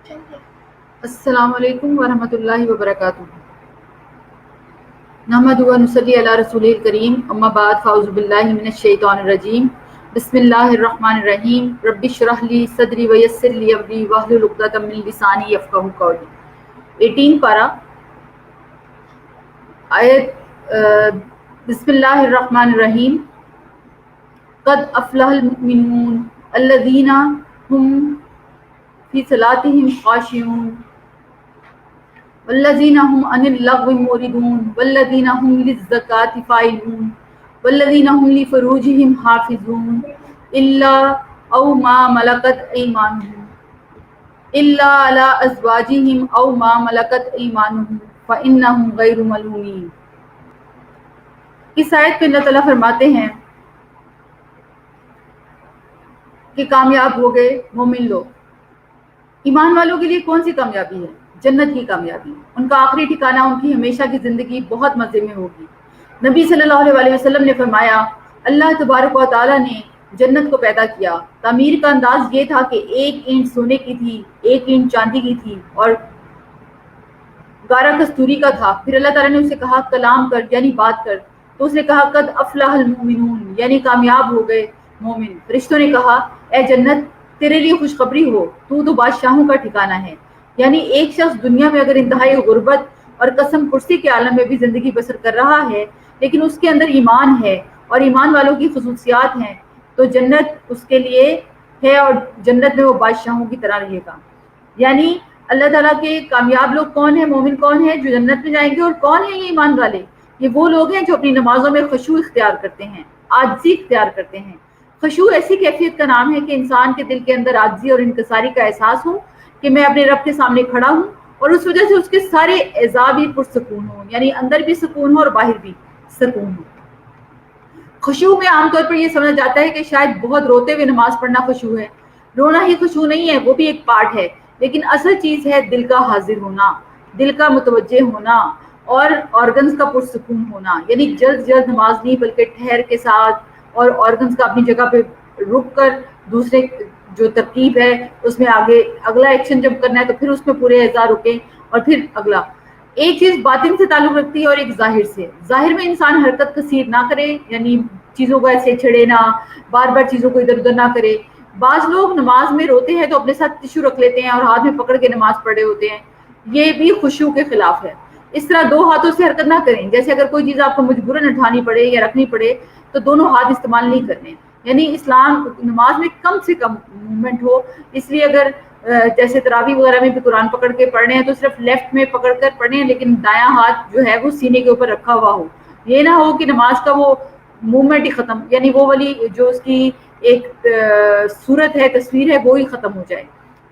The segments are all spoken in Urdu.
السلام علیکم ورحمۃ اللہ وبرکاتہ۔ نحمد و نصلی علی رسول الکریم، اما بعد فاعوذ باللہ من الشیطان الرجیم، بسم اللہ الرحمن الرحیم، رب اشرح لی صدری ویسر لی امری واحلل عقدۃ من لسانی یفقہوا قولی۔ 18 پارہ آیت بسم اللہ الرحمن الرحیم، قد افلح المؤمنون الذین هم فی صلاتہم خاشعون والذین هم عن اللغو معرضون والذین هم للزکاة فاعلون والذین هم لفروجهم حافظون الا او ما ملکت ایمانهم الا علی ازواجهم او ما ملکت ایمانهم فانہم غیر ملومین۔ اس آیت میں اللہ تعالیٰ فرماتے ہیں کہ کامیاب ہو گئے مومن لوگ۔ ایمان والوں کے لیے کون سی کامیابی ہے؟ جنت کی کامیابی۔ ان کا آخری ٹھکانہ، ان کی ہمیشہ کی زندگی بہت مزے میں ہوگی۔ نبی صلی اللہ علیہ وسلم نے فرمایا، اللہ تبارک و تعالیٰ نے جنت کو پیدا کیا، تعمیر کا انداز یہ تھا کہ ایک اینٹ سونے کی تھی، ایک اینٹ چاندی کی تھی اور گارا کستوری کا تھا۔ پھر اللہ تعالیٰ نے اسے کہا کلام کر، یعنی بات کر، تو اس نے کہا قد افلح المؤمنون، یعنی کامیاب ہو گئے مومن۔ فرشتوں نے کہا اے جنت تیرے لیے خوشخبری ہو، تو بادشاہوں کا ٹھکانہ ہے۔ یعنی ایک شخص دنیا میں اگر انتہائی غربت اور قسم پرسی کے عالم میں بھی زندگی بسر کر رہا ہے، لیکن اس کے اندر ایمان ہے اور ایمان والوں کی خصوصیات ہیں، تو جنت اس کے لیے ہے اور جنت میں وہ بادشاہوں کی طرح رہے گا۔ یعنی اللہ تعالیٰ کے کامیاب لوگ کون ہیں، مومن کون ہیں جو جنت میں جائیں گے، اور کون ہیں یہ ایمان والے؟ یہ وہ لوگ ہیں جو اپنی نمازوں میں خشوع اختیار کرتے ہیں، عاجزی اختیار کرتے ہیں۔ خشوع ایسی کیفیت کا نام ہے کہ انسان کے دل کے اندر عاجزی اور انکساری کا احساس ہو کہ میں اپنے رب کے سامنے کھڑا ہوں، اور اس وجہ سے اس کے سارے اعضاء بھی پرسکون ہوں، یعنی اندر بھی سکون ہو اور باہر بھی سکون ہو۔ خشوع میں عام طور پر یہ سمجھا جاتا ہے کہ شاید بہت روتے ہوئے نماز پڑھنا خشوع ہے۔ رونا ہی خشوع نہیں ہے، وہ بھی ایک پارٹ ہے، لیکن اصل چیز ہے دل کا حاضر ہونا، دل کا متوجہ ہونا اور آرگنز کا پرسکون ہونا۔ یعنی جلد نماز نہیں بلکہ ٹھہر کے ساتھ، اور آرگنز کا اپنی جگہ پہ رک کر دوسرے جو ترکیب ہے اس میں آگے اگلا ایکشن جب کرنا ہے تو پھر اس میں پورے اعضاء رکیں اور پھر اگلا۔ ایک چیز باطن سے تعلق رکھتی ہے اور ایک ظاہر سے۔ ظاہر میں انسان حرکت کثیر نہ کرے، یعنی چیزوں کو ایسے چھڑے نہ، بار بار چیزوں کو ادھر ادھر نہ کرے۔ بعض لوگ نماز میں روتے ہیں تو اپنے ساتھ ٹشو رکھ لیتے ہیں اور ہاتھ میں پکڑ کے نماز پڑھے ہوتے ہیں، یہ بھی خشوع کے خلاف ہے۔ اس طرح دو ہاتھوں سے حرکت نہ کریں، جیسے اگر کوئی چیز آپ کو مجبوراً اٹھانی پڑے یا رکھنی پڑے تو دونوں ہاتھ استعمال نہیں کرنے۔ یعنی اسلام نماز میں کم سے کم موومنٹ ہو، اس لیے اگر جیسے تراویح وغیرہ میں بھی قرآن پکڑ کے پڑھنے ہیں تو صرف لیفٹ میں پکڑ کر پڑھیں، لیکن دایاں ہاتھ جو ہے وہ سینے کے اوپر رکھا ہوا ہو۔ یہ نہ ہو کہ نماز کا وہ موومنٹ ہی ختم، یعنی وہ والی جو اس کی ایک صورت ہے، تصویر ہے، وہ ہی ختم ہو جائے۔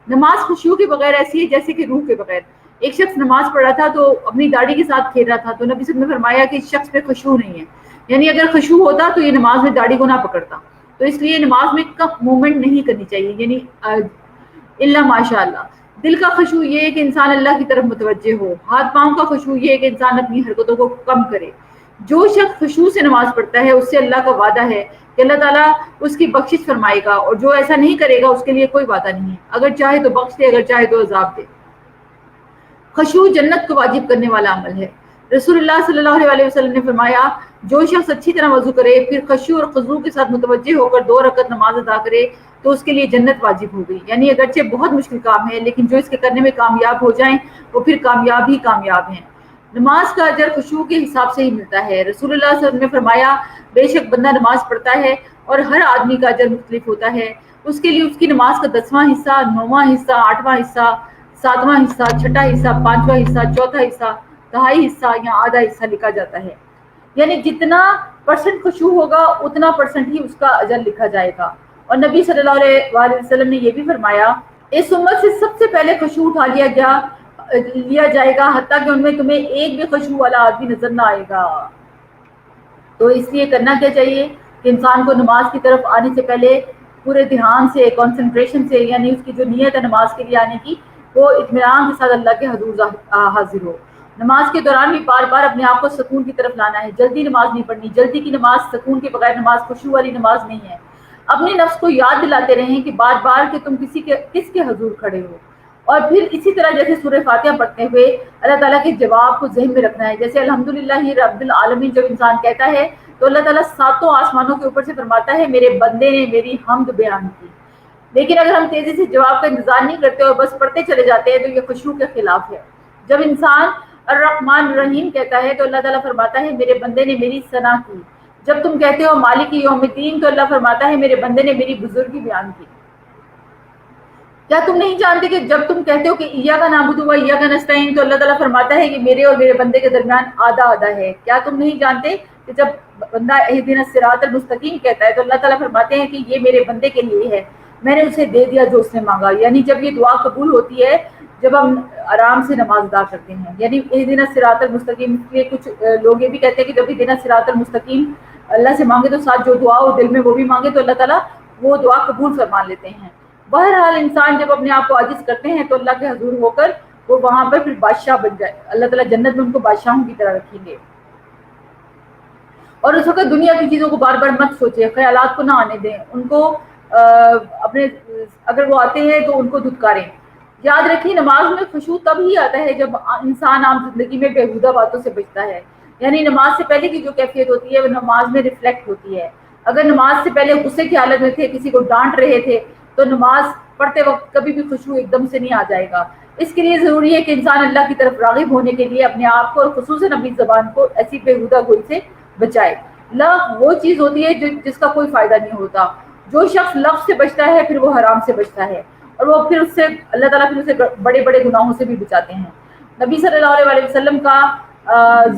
نماز خشوع کے بغیر ایسی ہے جیسے کہ روح کے بغیر۔ ایک شخص نماز پڑھ رہا تھا تو اپنی داڑھی کے ساتھ کھیل رہا تھا، تو نبی صلی اللہ علیہ وسلم نے فرمایا کہ اس شخص پہ خشوع نہیں ہے، یعنی اگر خشوع ہوتا تو یہ نماز میں داڑھی کو نہ پکڑتا۔ تو اس لیے نماز میں کم موومنٹ نہیں کرنی چاہیے، یعنی اللہ ماشاء اللہ۔ دل کا خشوع یہ ہے کہ انسان اللہ کی طرف متوجہ ہو۔ ہاتھ پاؤں کا خشوع یہ ہے کہ انسان اپنی حرکتوں کو کم کرے۔ جو شخص خشوع سے نماز پڑھتا ہے اس سے اللہ کا وعدہ ہے کہ اللہ تعالیٰ اس کی بخشش فرمائے گا، اور جو ایسا نہیں کرے گا اس کے لیے کوئی وعدہ نہیں ہے، اگر چاہے تو بخش دے، اگر چاہے تو عذاب دے۔ خشوع جنت کو واجب کرنے والا عمل ہے۔ رسول اللہ صلی اللہ علیہ وسلم نے فرمایا جو شخص اچھی طرح وضو کرے پھر خشوع اور خضوع کے ساتھ متوجہ ہو کر 2 رکعت نماز ادا کرے تو اس کے لیے جنت واجب ہو گئی۔ یعنی اگرچہ بہت مشکل کام ہے، لیکن جو اس کے کرنے میں کامیاب ہو جائیں وہ پھر کامیاب ہی کامیاب ہیں۔ نماز کا اجر خشوع کے حساب سے ہی ملتا ہے۔ رسول اللہ صلی اللہ علیہ وسلم نے فرمایا بے شک بندہ نماز پڑھتا ہے اور ہر آدمی کا اجر مختلف ہوتا ہے، اس کے لیے اس کی نماز کا 10واں حصہ، 9واں حصہ، 8واں حصہ، 7واں حصہ، 6ٹھا حصہ، 5واں حصہ، 4تھا حصہ، تہائی حصہ یا آدھا حصہ لکھا جاتا ہے۔ یعنی جتنا پرسنٹ خشوع ہوگا اتنا پرسنٹ ہی اس کا اجر لکھا جائے گا۔ اور نبی صلی اللہ علیہ وسلم نے یہ بھی فرمایا اس امت سے سب سے پہلے خشوع اٹھا لیا جائے گا حتیٰ کہ ان میں تمہیں ایک بھی خشوع والا آدمی نظر نہ آئے گا۔ تو اس لیے کرنا کیا چاہیے کہ انسان کو نماز کی طرف آنے سے پہلے پورے دھیان سے، کنسنٹریشن سے، یعنی اس کی جو نیت ہے نماز کے لیے آنے کی، وہ اطمینان کے ساتھ اللہ کے حضور حاضر ہو۔ نماز کے دوران بھی بار بار اپنے آپ کو سکون کی طرف لانا ہے۔ جلدی نماز نہیں پڑھنی، جلدی کی نماز سکون کے بغیر نماز خشوع والی نماز نہیں ہے۔ اپنے نفس کو یاد دلاتے رہیں کہ بار بار کہ تم کس کے حضور کھڑے ہو۔ اور پھر اسی طرح جیسے سورہ فاتحہ پڑھتے ہوئے اللہ تعالیٰ کے جواب کو ذہن میں رکھنا ہے. جیسے الحمدللہ رب العالمین جب انسان کہتا ہے تو اللہ تعالیٰ ساتوں آسمانوں کے اوپر سے فرماتا ہے میرے بندے نے میری حمد بیان کی. لیکن اگر ہم تیزی سے جواب کا انتظار نہیں کرتے اور بس پڑھتے چلے جاتے ہیں تو یہ خشوع کے خلاف ہے. جب انسان الرحمن الرحیم کہتا ہے تو اللہ تعالیٰ فرماتا ہے میرے بندے نے میری ثنا کی. جب تم کہتے ہو مالک یوم الدین تو اللہ فرماتا ہے میرے بندے نے میری بزرگی بیان کی. کیا تم نہیں جانتے کہ جب تم کہتے ہو کہ ایاک نعبد و ایاک نستعین تو اللہ تعالیٰ فرماتا ہے کہ میرے اور میرے بندے کے درمیان آدھا آدھا ہے. کیا تم نہیں جانتے کہ جب بندہ اہدنا الصراط المستقیم کہتا ہے تو اللہ تعالیٰ فرماتے ہیں کہ یہ میرے بندے کے لیے ہے, میں نے اسے دے دیا جو اس نے مانگا. یعنی جب یہ دعا قبول ہوتی ہے جب ہم آرام سے نماز ادا کرتے ہیں. یعنی اہدنا الصراط المستقیم کے کچھ لوگ یہ بھی کہتے ہیں کہ جب اہدنا الصراط المستقیم اللہ سے مانگے تو ساتھ جو دعا ہو دل میں وہ بھی مانگے تو اللہ تعالیٰ وہ دعا قبول فرما لیتے ہیں. بہرحال انسان جب اپنے آپ کو عاجز کرتے ہیں تو اللہ کے حضور ہو کر وہ وہاں پر پھر بادشاہ بن جائے. اللہ تعالیٰ جنت میں ان کو بادشاہوں کی طرح رکھیں گے. اور اس وقت دنیا کی چیزوں کو بار بار مت سوچے, خیالات کو نہ آنے دیں, ان کو اپنے اگر وہ آتے ہیں تو ان کو دھتکاریں. یاد رکھیں نماز میں خشوع تب ہی آتا ہے جب انسان عام زندگی میں بےہودہ باتوں سے بچتا ہے. یعنی نماز سے پہلے کی جو کیفیت ہوتی ہے وہ نماز میں ریفلیکٹ ہوتی ہے. اگر نماز سے پہلے غصے کی حالت میں تھے, کسی کو ڈانٹ رہے تھے, تو نماز پڑھتے وقت کبھی بھی خشوع ایک دم سے نہیں آ جائے گا. اس کے لیے ضروری ہے کہ انسان اللہ کی طرف راغب ہونے کے لیے اپنے آپ کو اور خصوصاً اپنی زبان کو ایسی بےہودہ گوئی سے بچائے. لغو وہ چیز ہوتی ہے جس کا کوئی فائدہ نہیں ہوتا. جو شخص لفظ سے بچتا ہے پھر وہ حرام سے بچتا ہے اور وہ پھر اس سے اللہ تعالیٰ پھر اسے بڑے بڑے گناہوں سے بھی بچاتے ہیں. نبی صلی اللہ علیہ وسلم کا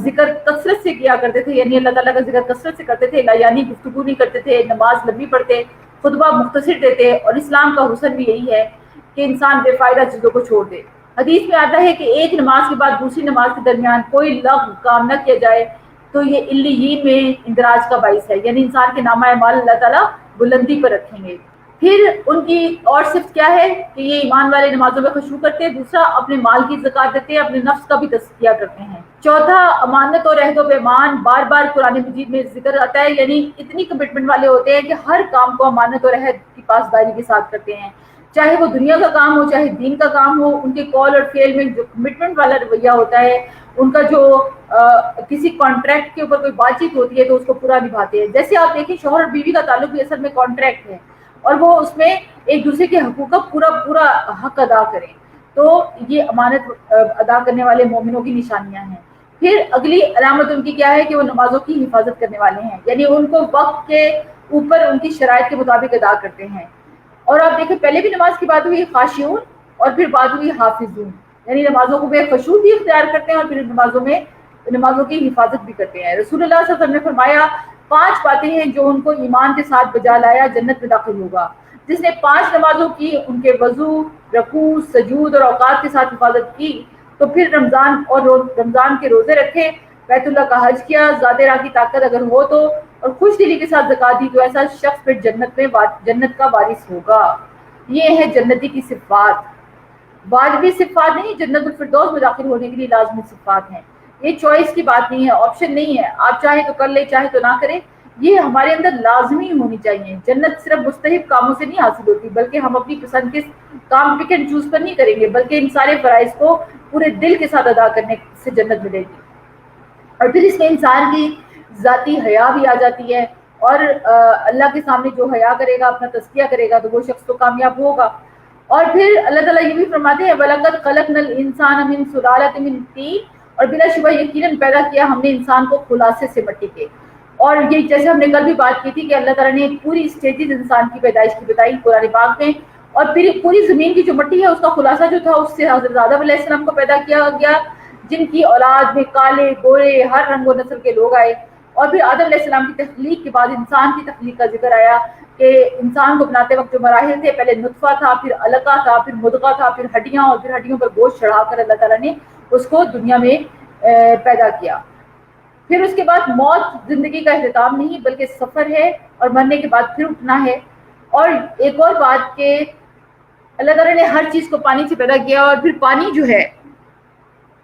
ذکر کثرت سے کیا کرتے تھے, یعنی اللہ تعالیٰ کا ذکر کثرت سے کرتے تھے, یعنی گفتگو نہیں کرتے تھے, نماز لمبی پڑھتے, خطبہ مختصر دیتے. اور اسلام کا حسن بھی یہی ہے کہ انسان بے فائدہ چیزوں کو چھوڑ دے. حدیث میں آتا ہے کہ ایک نماز کے بعد دوسری نماز کے درمیان کوئی لغو کام نہ کیا جائے تو یہ علیین میں اندراج کا باعث ہے. یعنی انسان کے نامہ اعمال اللہ تعالیٰ بلندی پر رکھیں گے. پھر ان کی اور صفت کیا ہے کہ یہ ایمان والے نمازوں میں خشوع کرتے ہیں. دوسرا اپنے مال کی زکات دیتے ہیں, اپنے نفس کا بھی تزکیہ کرتے ہیں. چوتھا امانت اور عہد و پیمان بار بار قرآن مجید میں ذکر آتا ہے. یعنی اتنی کمٹمنٹ والے ہوتے ہیں کہ ہر کام کو امانت اور عہد کی پاسداری کے ساتھ کرتے ہیں, چاہے وہ دنیا کا کام ہو چاہے دین کا کام ہو. ان کے کال اور فعل میں جو کمٹمنٹ والا رویہ ہوتا ہے, ان کا جو کسی کانٹریکٹ کے اوپر کوئی بات چیت ہوتی ہے تو اس کو پورا نبھاتے ہیں. جیسے آپ دیکھیں شوہر اور بیوی کا تعلق بھی اصل میں کانٹریکٹ ہے اور وہ اس میں ایک دوسرے کے حقوق کا پورا حق ادا کریں. تو یہ امانت ادا کرنے والے مومنوں کی نشانیاں ہیں. پھر اگلی علامت ان کی کیا ہے کہ وہ نمازوں کی حفاظت کرنے والے ہیں, یعنی ان کو وقت کے اوپر ان کی شرائط کے مطابق ادا کرتے ہیں. اور آپ دیکھیں پہلے بھی نماز کی بات ہوئی خاشعون اور پھر بات ہوئی حافظون, یعنی نمازوں کو بے خشوع بھی اختیار کرتے ہیں اور پھر نمازوں کی حفاظت بھی کرتے ہیں. رسول اللہ صلی اللہ علیہ وسلم نے فرمایا 5 باتیں ہیں جو ان کو ایمان کے ساتھ بجا لایا جنت میں داخل ہوگا. جس نے 5 نمازوں کی, ان کے وضو, رکوع, سجود اور اوقات کے ساتھ حفاظت کی, تو پھر رمضان کے روزے رکھے, بیت اللہ کا حج کیا, زیادہ راہ کی طاقت اگر ہو تو, اور خوش دلی کے ساتھ زکات دی, تو ایسا شخص پھر جنت کا وارث ہوگا. یہ ہے جنتی کی صفات. واجبی صفات نہیں, جنت الفردوس میں داخل ہونے کے لیے لازمی صفات ہیں. یہ چوائس کی بات نہیں ہے, آپشن نہیں ہے, آپ چاہے تو کر لیں چاہے تو نہ کریں. یہ ہمارے اندر لازمی ہونی چاہیے. جنت صرف مستحب کاموں سے نہیں حاصل ہوتی, بلکہ ہم اپنی پسند کے کام پک اینڈ چوز پر نہیں کریں گے, بلکہ ان سارے فرائض کو پورے دل کے ساتھ ادا کرنے سے جنت ملے گی. اور پھر اس میں انسان کی ذاتی حیا بھی آ جاتی ہے, اور اللہ کے سامنے جو حیا کرے گا, اپنا تزکیہ کرے گا, تو وہ شخص تو کامیاب ہوگا. اور پھر اللہ تعالیٰ یہ بھی فرماتے ہیں وَلَقَدْ خَلَقْنَا الْإِنسَانَ مِنْ سُلَالَةٍ مِنْ طِينٍ, اور بلا شبہ یقیناً پیدا کیا ہم نے انسان کو خلاصے سے مٹی کے. اور یہ جیسے ہم نے کل بھی بات کی تھی کہ اللہ تعالیٰ نے پوری اسٹیجز انسان کی پیدائش کی بتائی قرآن پاک میں, اور پھر پوری زمین کی جو مٹی ہے اس کا خلاصہ جو تھا اس سے حضرت آدم علیہ السلام کو پیدا کیا گیا, جن کی اولاد میں کالے گورے ہر رنگ و نسل کے لوگ آئے. اور پھر آدم علیہ السلام کی تخلیق کے بعد انسان کی تخلیق کا ذکر آیا کہ انسان کو بناتے وقت جو مراحل تھے, پہلے نطفہ تھا, پھر علقہ تھا, پھر مضغہ تھا, پھر ہڈیاں, اور پھر ہڈیوں پر گوشت چڑھا کر اللہ تعالیٰ نے اس کو دنیا میں پیدا کیا. پھر اس کے بعد موت زندگی کا اختتام نہیں بلکہ سفر ہے, اور مرنے کے بعد پھر اٹھنا ہے. اور ایک اور بات کہ اللہ تعالیٰ نے ہر چیز کو پانی سے پیدا کیا, اور پھر پانی جو ہے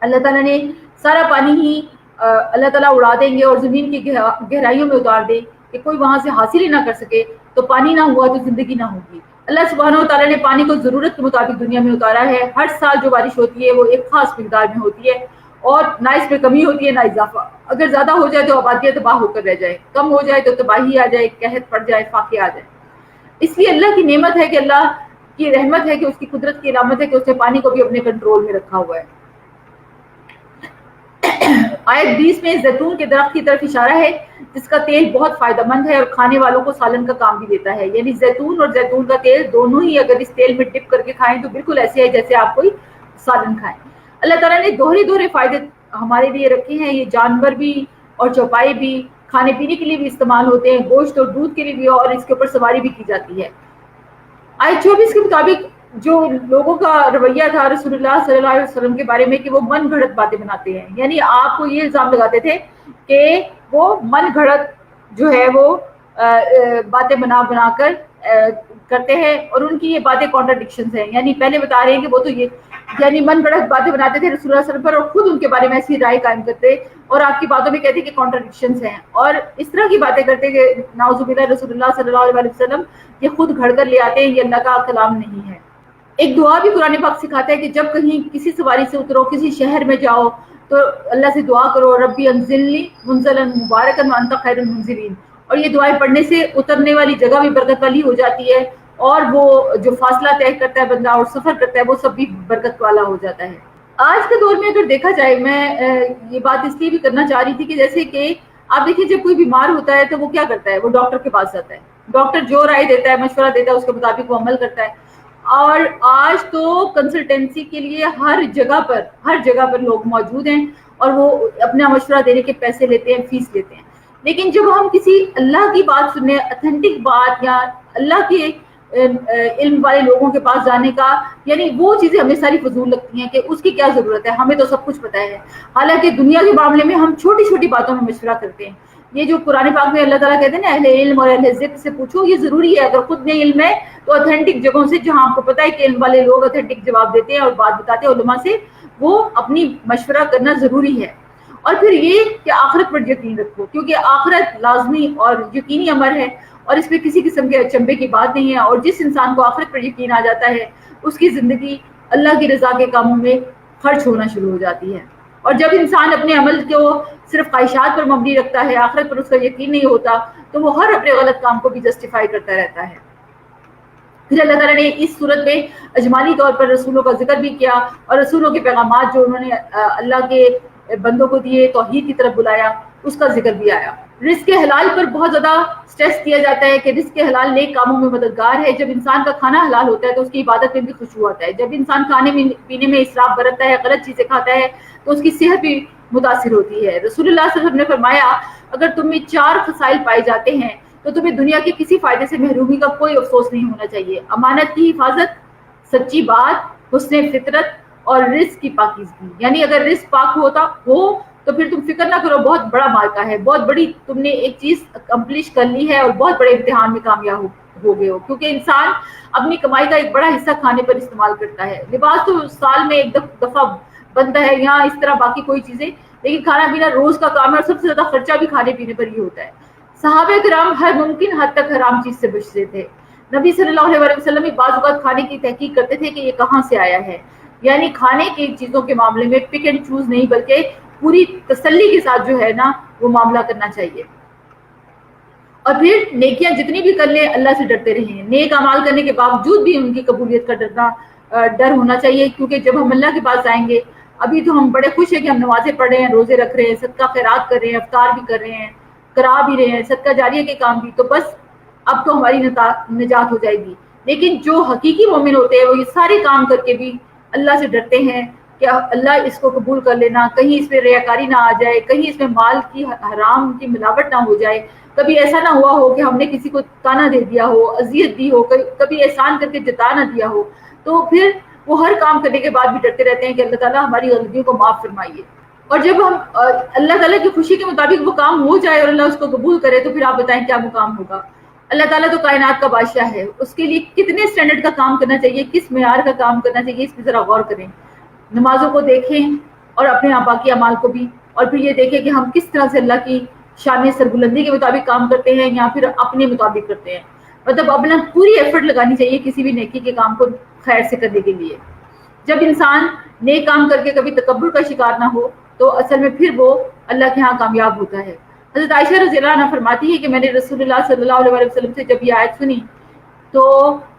اللہ تعالیٰ نے سارا پانی ہی اللہ تعالیٰ اڑا دیں گے اور زمین کی گہرائیوں میں اتار دیں کہ کوئی وہاں سے حاصل ہی نہ کر سکے. تو پانی نہ ہوا تو زندگی نہ ہوگی. اللہ سبحانہ و تعالیٰ نے پانی کو ضرورت کے مطابق دنیا میں اتارا ہے. ہر سال جو بارش ہوتی ہے وہ ایک خاص مقدار میں ہوتی ہے اور نہ اس میں کمی ہوتی ہے نہ اضافہ. اگر زیادہ ہو جائے تو آبادیاں تباہ ہو کر رہ جائے، کم ہو جائے تو تباہی آ جائے، قحط پڑ جائے، فاقے آ جائے. اس لیے اللہ کی نعمت ہے کہ اللہ کی رحمت ہے کہ اس کی قدرت کی علامت ہے کہ اس نے پانی کو بھی اپنے کنٹرول میں رکھا ہوا ہے. آیت 20 میں زیتون کے درخت کی طرف اشارہ ہے جس کا تیل بہت فائدہ مند ہے اور کھانے والوں کو سالن کا کام بھی دیتا ہے. یعنی زیتون اور زیتون کا تیل دونوں ہی اگر اس تیل میں ڈپ کر کے کھائیں تو بالکل ایسے ہے جیسے آپ کوئی سالن کھائیں. اللہ تعالیٰ نے دوہرے فائدے ہمارے لیے رکھے ہیں. یہ جانور بھی اور چوپائے بھی کھانے پینے کے لیے بھی استعمال ہوتے ہیں، گوشت اور دودھ کے لیے بھی، اور اس کے اوپر سواری بھی کی جاتی ہے. آیت 24 کے مطابق جو لوگوں کا رویہ تھا رسول اللہ صلی اللہ علیہ وسلم کے بارے میں کہ وہ من گھڑت باتیں بناتے ہیں. یعنی آپ کو یہ الزام لگاتے تھے کہ وہ من گھڑت جو ہے وہ باتیں بنا کر کرتے ہیں اور ان کی یہ باتیں کانٹرڈکشنز ہیں. یعنی پہلے بتا رہے ہیں کہ وہ تو یہ یعنی من گھڑت باتیں بناتے تھے رسول اللہ صلی اللہ علیہ وسلم پر اور خود ان کے بارے میں ایسی رائے قائم کرتے اور آپ کی باتوں میں کہتے کہ کانٹرڈکشنز ہیں اور اس طرح کی باتیں کرتے کہ نعوذ باللہ رسول اللہ صلی اللہ علیہ وسلم یہ خود گھڑ کر لے آتے ہیں، یہ اللہ کا کلام نہیں ہے. ایک دعا بھی قرآن پاک سکھاتا ہے کہ جب کہیں کسی سواری سے اترو، کسی شہر میں جاؤ تو اللہ سے دعا کرو ربی انزلنی منزلا مبارکا وانت خیر المنزلین. اور یہ دعائیں پڑھنے سے اترنے والی جگہ بھی برکت والی ہو جاتی ہے اور وہ جو فاصلہ طے کرتا ہے بندہ اور سفر کرتا ہے وہ سب بھی برکت والا ہو جاتا ہے. آج کے دور میں اگر دیکھا جائے، میں یہ بات اس لیے بھی کرنا چاہ رہی تھی کہ جیسے کہ آپ دیکھیں جب کوئی بیمار ہوتا ہے تو وہ کیا کرتا ہے، وہ ڈاکٹر کے پاس جاتا ہے. ڈاکٹر جو رائے دیتا ہے، مشورہ دیتا ہے، اس کے مطابق وہ عمل کرتا ہے. اور آج تو کنسلٹینسی کے لیے ہر جگہ پر لوگ موجود ہیں اور وہ اپنا مشورہ دینے کے پیسے لیتے ہیں، فیس لیتے ہیں. لیکن جب ہم کسی اللہ کی بات سننے، اتھینٹک بات یا اللہ کے علم والے لوگوں کے پاس جانے کا، یعنی وہ چیزیں ہمیں ساری فضول لگتی ہیں کہ اس کی کیا ضرورت ہے، ہمیں تو سب کچھ پتہ ہے. حالانکہ دنیا کے معاملے میں ہم چھوٹی چھوٹی باتوں میں مشورہ کرتے ہیں. یہ جو قرآن پاک میں اللہ تعالیٰ کہتے ہیں نا اہل علم اور اہل ذکر سے پوچھو، یہ ضروری ہے. اگر خود نہیں علم ہے تو اتھینٹک جگہوں سے جہاں آپ کو پتہ ہے کہ علم والے لوگ اتھینٹک جواب دیتے ہیں اور بات بتاتے ہیں علماء سے، وہ اپنی مشورہ کرنا ضروری ہے. اور پھر یہ کہ آخرت پر یقین رکھو کیونکہ آخرت لازمی اور یقینی امر ہے اور اس میں کسی قسم کے اچنبے کی بات نہیں ہے. اور جس انسان کو آخرت پر یقین آ جاتا ہے اس کی زندگی اللہ کی رضا کے کاموں میں خرچ ہونا شروع ہو جاتی ہے. اور جب انسان اپنے عمل کو صرف خواہشات پر مبنی رکھتا ہے، آخرت پر اس کا یقین نہیں ہوتا، تو وہ ہر اپنے غلط کام کو بھی جسٹیفائی کرتا رہتا ہے. پھر اللہ تعالیٰ نے اس صورت میں اجمالی طور پر رسولوں کا ذکر بھی کیا اور رسولوں کے پیغامات جو انہوں نے اللہ کے بندوں کو دیے، توحید کی طرف بلایا، اس کا ذکر بھی آیا. رزق حلال پر بہت زیادہ سٹریس دیا جاتا ہے کہ رزق حلال نیک کاموں میں مددگار ہے. جب انسان کا کھانا حلال ہوتا ہے تو اس کی عبادت میں بھی خشوع آتا ہے. جب انسان کھانے پینے میں اسراف برتتا ہے، غلط چیزیں کھاتا ہے، تو اس کی صحت بھی متاثر ہوتی ہے. رسول اللہ صلی اللہ علیہ وسلم نے فرمایا اگر تم میں 4 خصائل پائے جاتے ہیں تو تمہیں دنیا کے کسی فائدے سے محرومی کا کوئی افسوس نہیں ہونا چاہیے. امانت کی حفاظت، سچی بات، حسن فطرت اور رزق کی پاکیزگی. یعنی اگر رزق پاک ہو تو پھر تم فکر نہ کرو، بہت بڑا مارکا ہے، بہت بڑی تم نے ایک چیز اکمپلش کر لی ہے اور بہت بڑے امتحان میں کامیاب ہو گئے ہو. کیونکہ انسان اپنی کمائی کا ایک بڑا حصہ کھانے پر استعمال کرتا ہے. لباس تو سال میں ایک دفعہ بنتا ہے، یہاں اس طرح باقی کوئی چیزیں، لیکن کھانا پینا روز کا کام ہے اور سب سے زیادہ خرچہ بھی کھانے پینے پر ہی ہوتا ہے. صحابہ کرام ہر ممکن حد تک حرام چیز سے بچتے تھے. نبی صلی اللہ علیہ وسلم بعض اوقات کھانے کی تحقیق کرتے تھے کہ یہ کہاں سے آیا ہے. یعنی کھانے کی چیزوں کے معاملے میں پک اینڈ چوز نہیں بلکہ پوری تسلی کے ساتھ جو ہے نا وہ معاملہ کرنا چاہیے. اور پھر نیکیاں جتنی بھی کر لیں اللہ سے ڈرتے رہیں. نیک اعمال کرنے کے باوجود بھی ان کی قبولیت کا ڈر ہونا چاہیے. کیونکہ جب ہم اللہ کے پاس جائیں گے، ابھی تو ہم بڑے خوش ہیں کہ ہم نمازیں پڑھ رہے ہیں، روزے رکھ رہے ہیں، صدقہ خیرات کر رہے ہیں، افطار بھی کر رہے ہیں، کرا بھی رہے ہیں، صدقہ جاریہ کے کام بھی، تو بس اب تو ہماری نجات ہو جائے گی. لیکن جو حقیقی مومن ہوتے ہیں وہ یہ سارے کام کر کے بھی اللہ سے ڈرتے ہیں کہ اللہ اس کو قبول کر لینا، کہیں اس میں ریاکاری نہ آ جائے، کہیں اس میں مال کی حرام کی ملاوٹ نہ ہو جائے، کبھی ایسا نہ ہوا ہو کہ ہم نے کسی کو تانا دے دیا ہو، اذیت دی ہو، کبھی احسان کر کے جتا نہ دیا ہو. تو پھر وہ ہر کام کرنے کے بعد بھی ڈرتے رہتے ہیں کہ اللہ تعالیٰ ہماری غلطیوں کو معاف فرمائیے. اور جب ہم اللہ تعالیٰ کی خوشی کے مطابق وہ کام ہو جائے اور اللہ اس کو قبول کرے تو پھر آپ بتائیں کیا مقام ہوگا. اللہ تعالیٰ تو کائنات کا بادشاہ ہے، اس کے لیے کتنے سٹینڈرڈ کا کام کرنا چاہیے، کس معیار کا کام کرنا چاہیے، اس پہ ذرا غور کریں. نمازوں کو دیکھیں اور اپنے باقی اعمال کو بھی، اور پھر یہ دیکھیں کہ ہم کس طرح سے اللہ کی شان سربلندی کے مطابق کام کرتے ہیں یا پھر اپنے مطابق کرتے ہیں. مطلب اپنا پوری ایفرٹ لگانی چاہیے کسی بھی نیکی کے کام کو خیر سے کرنے کے لیے. جب انسان نیک کام کر کے کبھی تکبر کا شکار نہ ہو تو اصل میں پھر وہ اللہ کے ہاں کامیاب ہوتا ہے. حضرت عائشہ رضی اللہ عنہ فرماتی ہے کہ میں نے رسول اللہ صلی اللہ علیہ وسلم سے جب یہ آیت سنی تو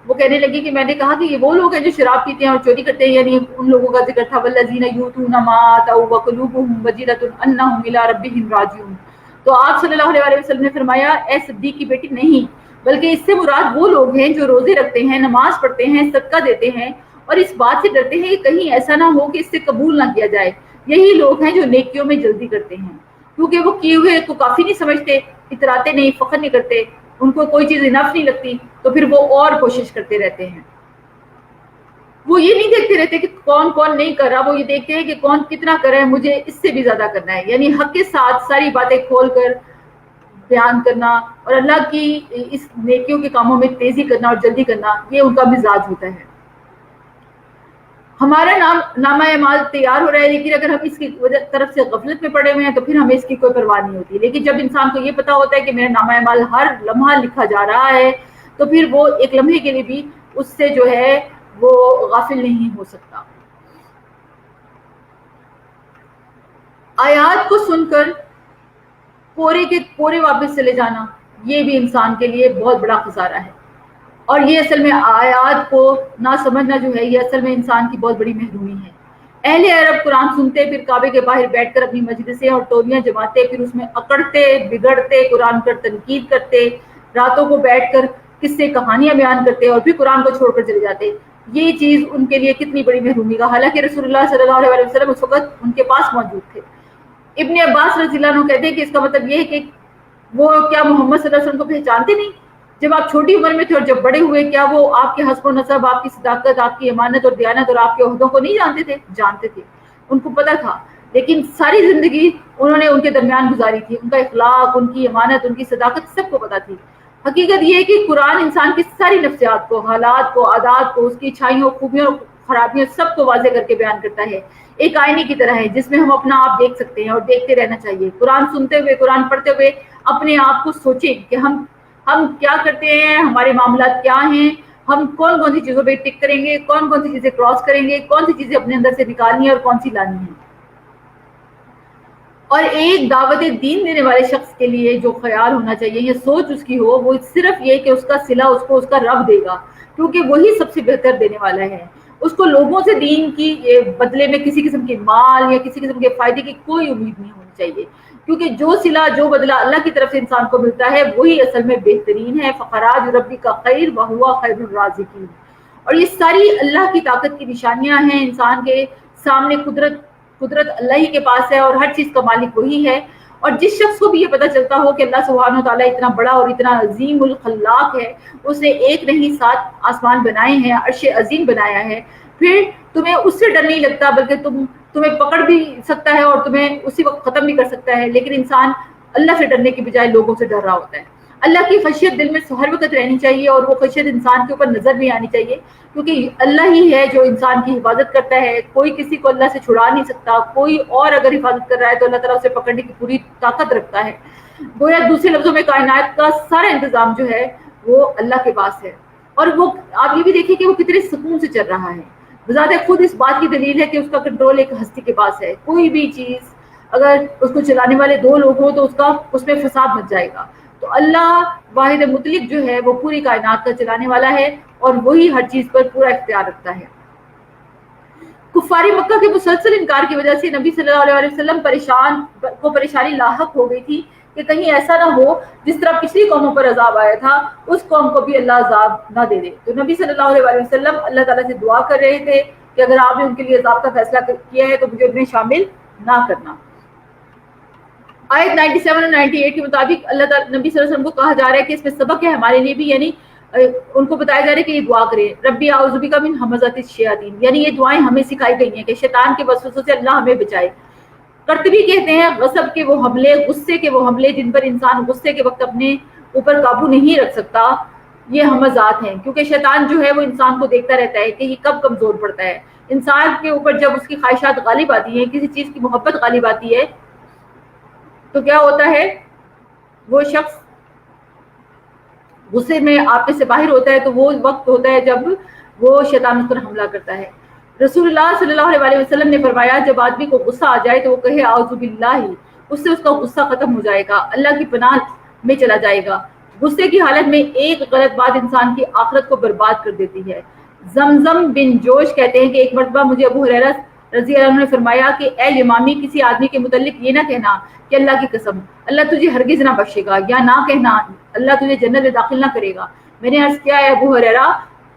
وہ کہنے لگی کہ میں نے کہا کہ یہ وہ لوگ ہیں جو شراب پیتے ہیں اور چوری کرتے ہیں، یعنی ان لوگوں کا ذکر تھا والذین یؤتون ما آتوا وقلوبهم وجلۃ انہم الی ربہم راجعون. تو آپ صلی اللہ علیہ وسلم نے فرمایا اے صدیق کی بیٹی نہیں، بلکہ اس سے مراد وہ لوگ ہیں جو روزے رکھتے ہیں، نماز پڑھتے ہیں، صدقہ دیتے ہیں اور اس بات سے ڈرتے ہیں کہ کہیں ایسا نہ ہو کہ اس سے قبول نہ کیا جائے. یہی لوگ ہیں جو نیکیوں میں جلدی کرتے ہیں، کیونکہ وہ کیے ہوئے کو کافی نہیں سمجھتے، اتراتے نہیں، فخر نہیں کرتے، ان کو کوئی چیز انف نہیں لگتی تو پھر وہ اور کوشش کرتے رہتے ہیں. وہ یہ نہیں دیکھتے رہتے کہ کون کون نہیں کر رہا، وہ یہ دیکھتے ہیں کہ کون کتنا کر رہا ہے، مجھے اس سے بھی زیادہ کرنا ہے. یعنی حق کے ساتھ ساری باتیں کھول کر بیان کرنا اور اللہ کی اس نیکیوں کے کاموں میں تیزی کرنا اور جلدی کرنا، یہ ان کا مزاج ہوتا ہے. ہمارا نامہ اعمال تیار ہو رہا ہے، لیکن اگر ہم اس کی طرف سے غفلت میں پڑے ہوئے ہیں تو پھر ہمیں اس کی کوئی پرواہ نہیں ہوتی. لیکن جب انسان کو یہ پتا ہوتا ہے کہ میرا نامہ اعمال ہر لمحہ لکھا جا رہا ہے تو پھر وہ ایک لمحے کے لیے بھی اس سے جو ہے وہ غافل نہیں ہو سکتا. آیات کو سن کر پورے کے پورے واپس چلے جانا یہ بھی انسان کے لیے بہت بڑا خسارہ ہے. اور یہ اصل میں آیات کو نہ سمجھنا جو ہے یہ اصل میں انسان کی بہت بڑی محرومی ہے. اہل عرب قرآن سنتے، پھر کعبے کے باہر بیٹھ کر اپنی مجلسیں اور ٹولیاں جماتے، پھر اس میں اکڑتے بگڑتے، قرآن پر تنقید کرتے، راتوں کو بیٹھ کر قصے کہانیاں بیان کرتے اور پھر قرآن کو چھوڑ کر چلے جاتے. یہ چیز ان کے لیے کتنی بڑی محرومی کا، حالانکہ رسول اللہ صلی اللہ علیہ وسلم اس وقت ان کے پاس موجود تھے. ابن عباس رضی اللہ عنہ کہتے ہیں کہ اس کا مطلب یہ ہے کہ وہ کیا محمد صلی اللہ علیہ وسلم کو پہچانتے نہیں؟ جب آپ چھوٹی عمر میں تھے اور جب بڑے ہوئے کیا وہ آپ کے حسب و نسب، آپ کی صداقت، آپ کی امانت اور دیانت اور آپ کے عہدوں کو نہیں جانتے تھے؟ جانتے تھے، ان کو پتا تھا. لیکن ساری زندگی انہوں نے ان کے درمیان گزاری تھی، ان کا اخلاق، ان کی امانت، ان کی صداقت سب کو پتا تھی. حقیقت یہ ہے کہ قرآن انسان کی ساری نفسیات کو، حالات کو، عادات کو، اس کی اچھائیوں، خوبیوں، خرابیوں سب کو واضح کر کے بیان کرتا ہے. ایک آئینے کی طرح ہے جس میں ہم اپنا آپ دیکھ سکتے ہیں اور دیکھتے رہنا چاہیے. قرآن سنتے ہوئے، قرآن پڑھتے ہوئے اپنے آپ کو سوچیں کہ ہم کیا کرتے ہیں، ہمارے معاملات کیا ہیں، ہم کون کون سی چیزوں پہ ٹک کریں گے، کون کون سی چیزیں کراس کریں گے، کون سی چیزیں اپنے اندر سے نکالنی ہے اور کون سی لانی ہے. اور ایک دعوت دین دینے والے شخص کے لیے جو خیال ہونا چاہیے یا سوچ اس کی ہو وہ صرف یہ کہ اس کا صلہ اس کو اس کا رب دے گا، کیونکہ وہی سب سے بہتر دینے والا ہے. اس کو لوگوں سے دین کی بدلے میں کسی قسم کی مال یا کسی قسم کے فائدے کی کوئی امید نہیں ہونی چاہیے، کیونکہ جو صلہ، جو بدلہ اللہ کی طرف سے انسان کو ملتا ہے وہی اصل میں بہترین ہے. فخراج ربی کا خیر وہوا خیر الرازقین. اور یہ ساری اللہ کی طاقت کی نشانیاں ہیں. انسان کے سامنے قدرت اللہ ہی کے پاس ہے اور ہر چیز کا مالک وہی ہے. اور جس شخص کو بھی یہ پتہ چلتا ہو کہ اللہ سبحانہ وتعالیٰ اتنا بڑا اور اتنا عظیم الخلاق ہے، اس نے ایک نہیں 7 آسمان بنائے ہیں، عرش عظیم بنایا ہے، پھر تمہیں اس سے ڈر نہیں لگتا بلکہ تمہیں پکڑ بھی سکتا ہے اور تمہیں اسی وقت ختم بھی کر سکتا ہے. لیکن انسان اللہ سے ڈرنے کی بجائے لوگوں سے ڈر رہا ہوتا ہے. اللہ کی خشیت دل میں ہر وقت رہنی چاہیے اور وہ خشیت انسان کے اوپر نظر نہیں آنی چاہیے، کیونکہ اللہ ہی ہے جو انسان کی حفاظت کرتا ہے. کوئی کسی کو اللہ سے چھڑا نہیں سکتا. کوئی اور اگر حفاظت کر رہا ہے تو اللہ تعالیٰ اسے پکڑنے کی پوری طاقت رکھتا ہے. گویا دوسرے لفظوں میں کائنات کا سارا انتظام جو ہے وہ اللہ کے پاس ہے. اور وہ آپ یہ بھی دیکھیں کہ وہ کتنے سکون سے چل رہا ہے. بذات خود اس بات کی دلیل ہے کہ اس کا کنٹرول ایک ہستی کے پاس ہے. کوئی بھی چیز اگر اس کو چلانے والے 2 لوگ ہوں تو اس میں فساد مچ جائے گا. تو اللہ واحد مطلق جو ہے وہ پوری کائنات کا چلانے والا ہے اور وہی ہر چیز پر پورا اختیار رکھتا ہے. کفار مکہ کے مسلسل انکار کی وجہ سے نبی صلی اللہ علیہ وسلم پریشانی لاحق ہو گئی تھی کہ کہیں ایسا نہ ہو جس طرح پچھلی قوموں پر عذاب آیا تھا اس قوم کو بھی اللہ عذاب نہ دے دے. تو نبی صلی اللہ علیہ وسلم اللہ تعالیٰ سے دعا کر رہے تھے کہ اگر آپ نے ان کے لیے عذاب کا فیصلہ کیا ہے تو مجھے ان میں شامل نہ کرنا. آیت 97 اور 98 کے مطابق اللہ تعالیٰ نبی صلی اللہ علیہ وسلم کو کہا جا رہا ہے کہ اس میں سبق ہے ہمارے لیے بھی، یعنی ان کو بتایا جا رہا ہے کہ یہ دعا کریں ربی اعوذ بک من ہمزات الشیاطین، یعنی یہ دعائیں ہمیں سکھائی گئی ہیں کہ شیطان کے وسوسوں سے اللہ ہمیں بچائے. قرطبی کہتے ہیں غضب کے وہ حملے، غصے کے وہ حملے جن پر انسان غصے کے وقت اپنے اوپر قابو نہیں رکھ سکتا، یہ ہمزات ہیں. کیونکہ شیطان جو ہے وہ انسان کو دیکھتا رہتا ہے کہ یہ کب کمزور پڑتا ہے. انسان کے اوپر جب اس کی خواہشات غالب آتی ہیں، کسی چیز کی محبت غالب آتی ہے تو کیا ہوتا ہے، وہ شخص غصے میں آپ میں سے باہر ہوتا ہے تو وہ وقت ہوتا ہے جب وہ شیطان اس پر حملہ کرتا ہے۔ رسول اللہ صلی اللہ علیہ وسلم نے فرمایا جب آدمی کو غصہ آ جائے تو وہ کہے اعوذ باللہ، اس سے اس کا غصہ ختم ہو جائے گا، اللہ کی پناہ میں چلا جائے گا۔ غصے کی حالت میں ایک غلط بات انسان کی آخرت کو برباد کر دیتی ہے۔ زمزم بن جوش کہتے ہیں کہ ایک مرتبہ مجھے ابو ہریرہ رضی اللہ عنہ نے فرمایا کہ اے یمامی، کسی آدمی کے متعلق یہ نہ کہنا کہ اللہ کی قسم اللہ تجھے ہرگز نہ بخشے گا، یا نہ کہنا اللہ تجھے جنت میں داخل نہ کرے گا۔ میں نے عرض کیا ہے ابو ہریرہ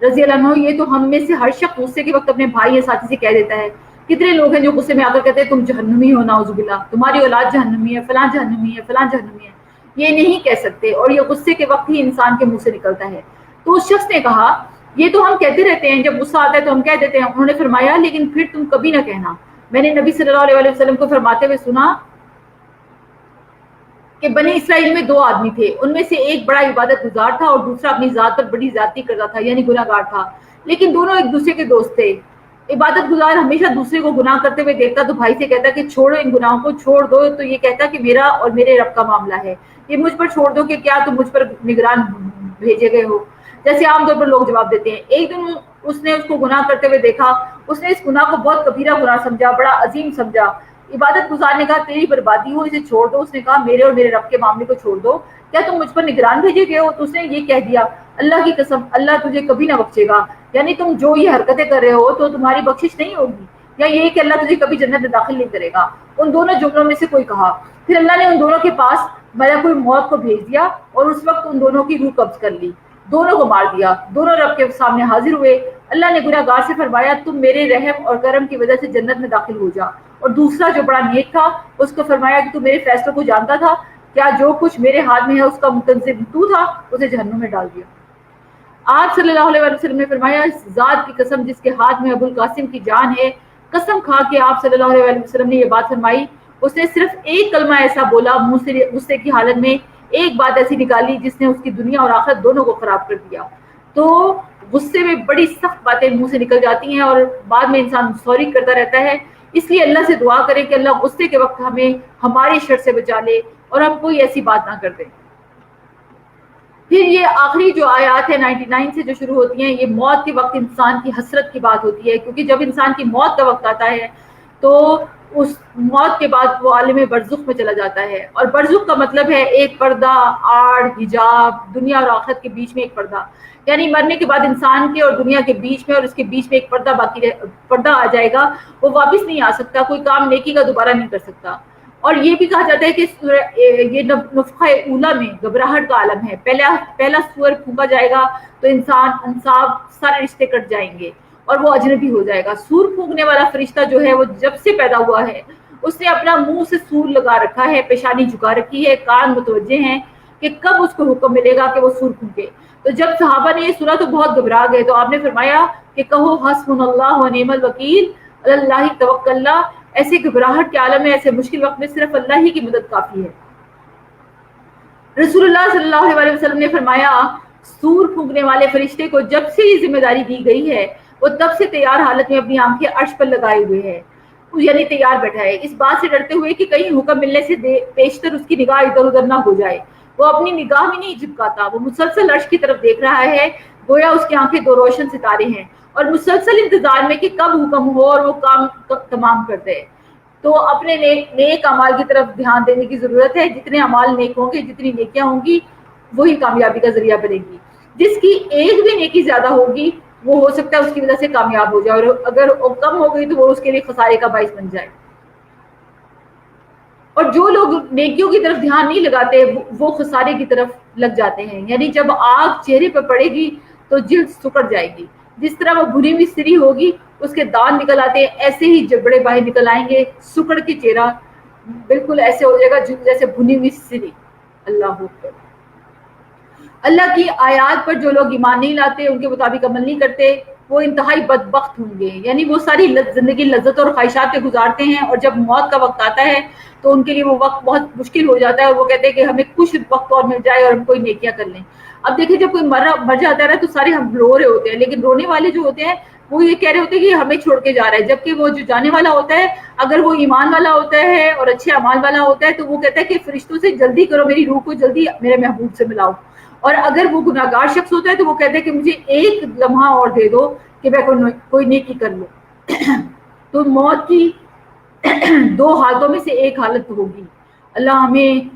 رضی اللہ عنہ، یہ تو ہم میں سے ہر شخص غصے کے وقت اپنے بھائی یا ساتھی سے کہہ دیتا ہے۔ کتنے لوگ ہیں جو غصے میں آ کر کہتے ہیں تم جہنمی ہو، نعوذ باللہ، تمہاری اولاد جہنمی ہے، فلاں جہنمی ہے، فلاں جہنمی ہے۔ یہ نہیں کہہ سکتے، اور یہ غصے کے وقت ہی انسان کے منہ سے نکلتا ہے۔ تو اس شخص نے کہا یہ تو ہم کہتے رہتے ہیں، جب غصہ آتا ہے تو ہم کہہ دیتے ہیں۔ انہوں نے فرمایا لیکن پھر تم کبھی نہ کہنا۔ میں نے نبی صلی اللہ علیہ وسلم کو فرماتے ہوئے سنا کہ بنی اسرائیل میں دو آدمی تھے، ان میں سے ایک بڑا عبادت گزار تھا اور دوسرا اپنی ذات پر بڑی زیادتی کرتا تھا، یعنی گناہ گار تھا، لیکن دونوں ایک دوسرے کے دوست تھے۔ عبادت گزار ہمیشہ دوسرے کو گناہ کرتے ہوئے دیکھتا تو بھائی سے کہتا کہ چھوڑو ان گناہوں کو، چھوڑ دو، تو یہ کہتا کہ میرا اور میرے رب کا معاملہ ہے، یہ مجھ پر چھوڑ دو کہ کیا تم مجھ پر نگران بھیجے گئے ہو، جیسے عام طور پر لوگ جواب دیتے ہیں۔ ایک دن اس نے اس کو گناہ کرتے ہوئے دیکھا، اس نے اس گناہ کو بہت کبیرہ گناہ سمجھا، بڑا عظیم سمجھا۔ عبادت گزار نے کہا تیری بربادی ہو، اسے چھوڑ دو۔ اس نے کہا میرے اور میرے رب کے معاملے کو چھوڑ دو، کیا تم مجھ پر نگران بھیجے گئے ہو؟ تو اس نے یہ کہہ دیا اللہ کی قسم اللہ تجھے کبھی نہ بخشے گا، یعنی تم جو یہ حرکتیں کر رہے ہو تو تمہاری بخشش نہیں ہوگی، یا یہ کہ اللہ تجھے کبھی جنت میں داخل نہیں کرے گا۔ ان دونوں جملوں میں سے کوئی کہا۔ پھر اللہ نے ان دونوں کے پاس ملک الموت کو بھیج دیا اور اس وقت ان دونوں کی روح قبض کر لی، دونوں کو مار دیا، دونوں رب کے سامنے حاضر ہوئے۔ اللہ نے گناہ گار سے فرمایا تم میرے رحم اور کرم کی وجہ سے جنت میں داخل ہو جا، اور دوسرا جو بڑا نیک تھا اس کو فرمایا کہ تو میرے فیصلوں کو جانتا تھا، کیا جو کچھ میرے ہاتھ میں ہے اس کا متنزل تو تھا، اسے جہنم میں ڈال دیا۔ آپ صلی اللہ علیہ وسلم نے فرمایا اس ذات کی قسم جس کے ہاتھ میں ابو القاسم کی جان ہے، قسم کھا کے آپ صلی اللہ علیہ وسلم نے یہ بات فرمائی، اس نے صرف ایک کلمہ ایسا بولا منہ سے غصے کی حالت میں، ایک بات ایسی نکالی جس نے اس کی دنیا اور آخرت دونوں کو خراب کر دیا۔ تو غصے میں بڑی سخت باتیں منہ سے نکل جاتی ہیں اور بعد میں انسان سوری کرتا رہتا ہے، اس لیے اللہ سے دعا کریں کہ اللہ غصے کے وقت ہمیں ہماری شر سے بچا لے اور ہم کوئی ایسی بات نہ کر دیں۔ پھر یہ آخری جو آیات ہے 99 سے جو شروع ہوتی ہیں، یہ موت کے وقت انسان کی حسرت کی بات ہوتی ہے، کیونکہ جب انسان کی موت کا وقت آتا ہے تو اس موت کے بعد وہ عالم برزخ میں چلا جاتا ہے، اور برزخ کا مطلب ہے ایک پردہ، آڑ، حجاب، دنیا اور آخرت کے بیچ میں ایک پردہ، یعنی مرنے کے بعد انسان کے اور دنیا کے بیچ میں اور اس کے بیچ میں ایک پردہ آ جائے گا، وہ واپس نہیں آ سکتا، کوئی کام نیکی کا دوبارہ نہیں کر سکتا۔ اور یہ بھی کہا جاتا ہے کہ یہ نفخہ اولا میں گھبراہٹ کا عالم ہے، پہلا سور پھونکا جائے گا تو انسان انصاف سارے رشتے کٹ جائیں گے اور وہ اجنبی ہو جائے گا۔ سور پھونکنے والا فرشتہ جو ہے وہ جب سے پیدا ہوا ہے اس نے اپنا منہ سے سور لگا رکھا ہے، پیشانی جھکا رکھی ہے، کان متوجہ ہیں کہ کب اس کو حکم ملے گا کہ وہ سور پھونکے۔ تو جب صحابہ نے یہ سنا تو بہت گھبرا گئے، تو آپ نے فرمایا کہ کہو حسبنا اللہ و نعم الوکیل، اللہ توکلنا۔ ایسے گھبراہٹ کے عالم میں، ایسے مشکل وقت میں صرف اللہ ہی کی مدد کافی ہے۔ رسول اللہ صلی اللہ علیہ وسلم نے فرمایا سور پھونکنے والے فرشتے کو جب سے یہ ذمہ داری دی گئی ہے وہ تب سے تیار حالت میں اپنی آنکھیں عرش پر لگائے ہوئے ہے، یعنی تیار بیٹھا ہے، اس بات سے ڈرتے ہوئے کہ کہیں حکم ملنے سے پیشتر اس کی نگاہ ادھر ادھر نہ ہو جائے۔ وہ اپنی نگاہ میں نہیں جھپکاتا، وہ مسلسل عرش کی طرف دیکھ رہا ہے، گویا اس کی آنکھیں دو روشن ستارے ہیں، اور مسلسل انتظار میں کہ کب حکم ہو اور وہ کام تمام کر دے۔ تو اپنے نیک اعمال کی طرف دھیان دینے کی ضرورت ہے، جتنے اعمال نیک ہوں گے، جتنی نیکیاں ہوں گی وہی کامیابی کا ذریعہ بنے گی۔ جس کی ایک بھی نیکی زیادہ ہوگی وہ ہو سکتا ہے اس کی وجہ سے کامیاب ہو جائے، اور اگر وہ کم ہو گئی تو وہ اس کے لیے خسارے کا باعث بن جائے۔ اور جو لوگ نیکیوں کی طرف دھیان نہیں لگاتے وہ خسارے کی طرف لگ جاتے ہیں، یعنی جب آگ چہرے پہ پڑے گی تو جلد سکڑ جائے گی، جس طرح وہ بھنی ہوئی سری ہوگی اس کے دان نکل آتے ہیں، ایسے ہی جبڑے باہر نکل آئیں گے، سکڑ کے چہرہ بالکل ایسے ہو جائے گا جیسے بھنی ہوئی سری۔ اللہ اکبر۔ اللہ کی آیات پر جو لوگ ایمان نہیں لاتے، ان کے مطابق عمل نہیں کرتے، وہ انتہائی بدبخت ہوں گے، یعنی وہ ساری زندگی لذت اور خواہشات کے گزارتے ہیں، اور جب موت کا وقت آتا ہے تو ان کے لیے وہ وقت بہت مشکل ہو جاتا ہے، اور وہ کہتے ہیں کہ ہمیں کچھ وقت اور مل جائے اور ہم کوئی نیکیاں کر لیں۔ اب دیکھیں جب کوئی مر جاتا ہے تو سارے ہم رو رہے ہوتے ہیں، لیکن رونے والے جو ہوتے ہیں وہ یہ کہہ رہے ہوتے ہیں کہ ہمیں چھوڑ کے جا رہا ہے، جبکہ وہ جو جانے والا ہوتا ہے اگر وہ ایمان والا ہوتا ہے اور اچھے اعمال والا ہوتا ہے تو وہ کہتا ہے کہ فرشتوں سے جلدی کرو، میری روح کو جلدی میرے محبوب سے ملاؤ۔ اور اگر وہ گناہگار شخص ہوتا ہے تو وہ کہتا ہے کہ مجھے ایک لمحہ اور دے دو کہ میں کوئی نیکی کر لوں. تو موت کی دو حالتوں میں سے ایک حالت ہوگی. اللہ ہمیں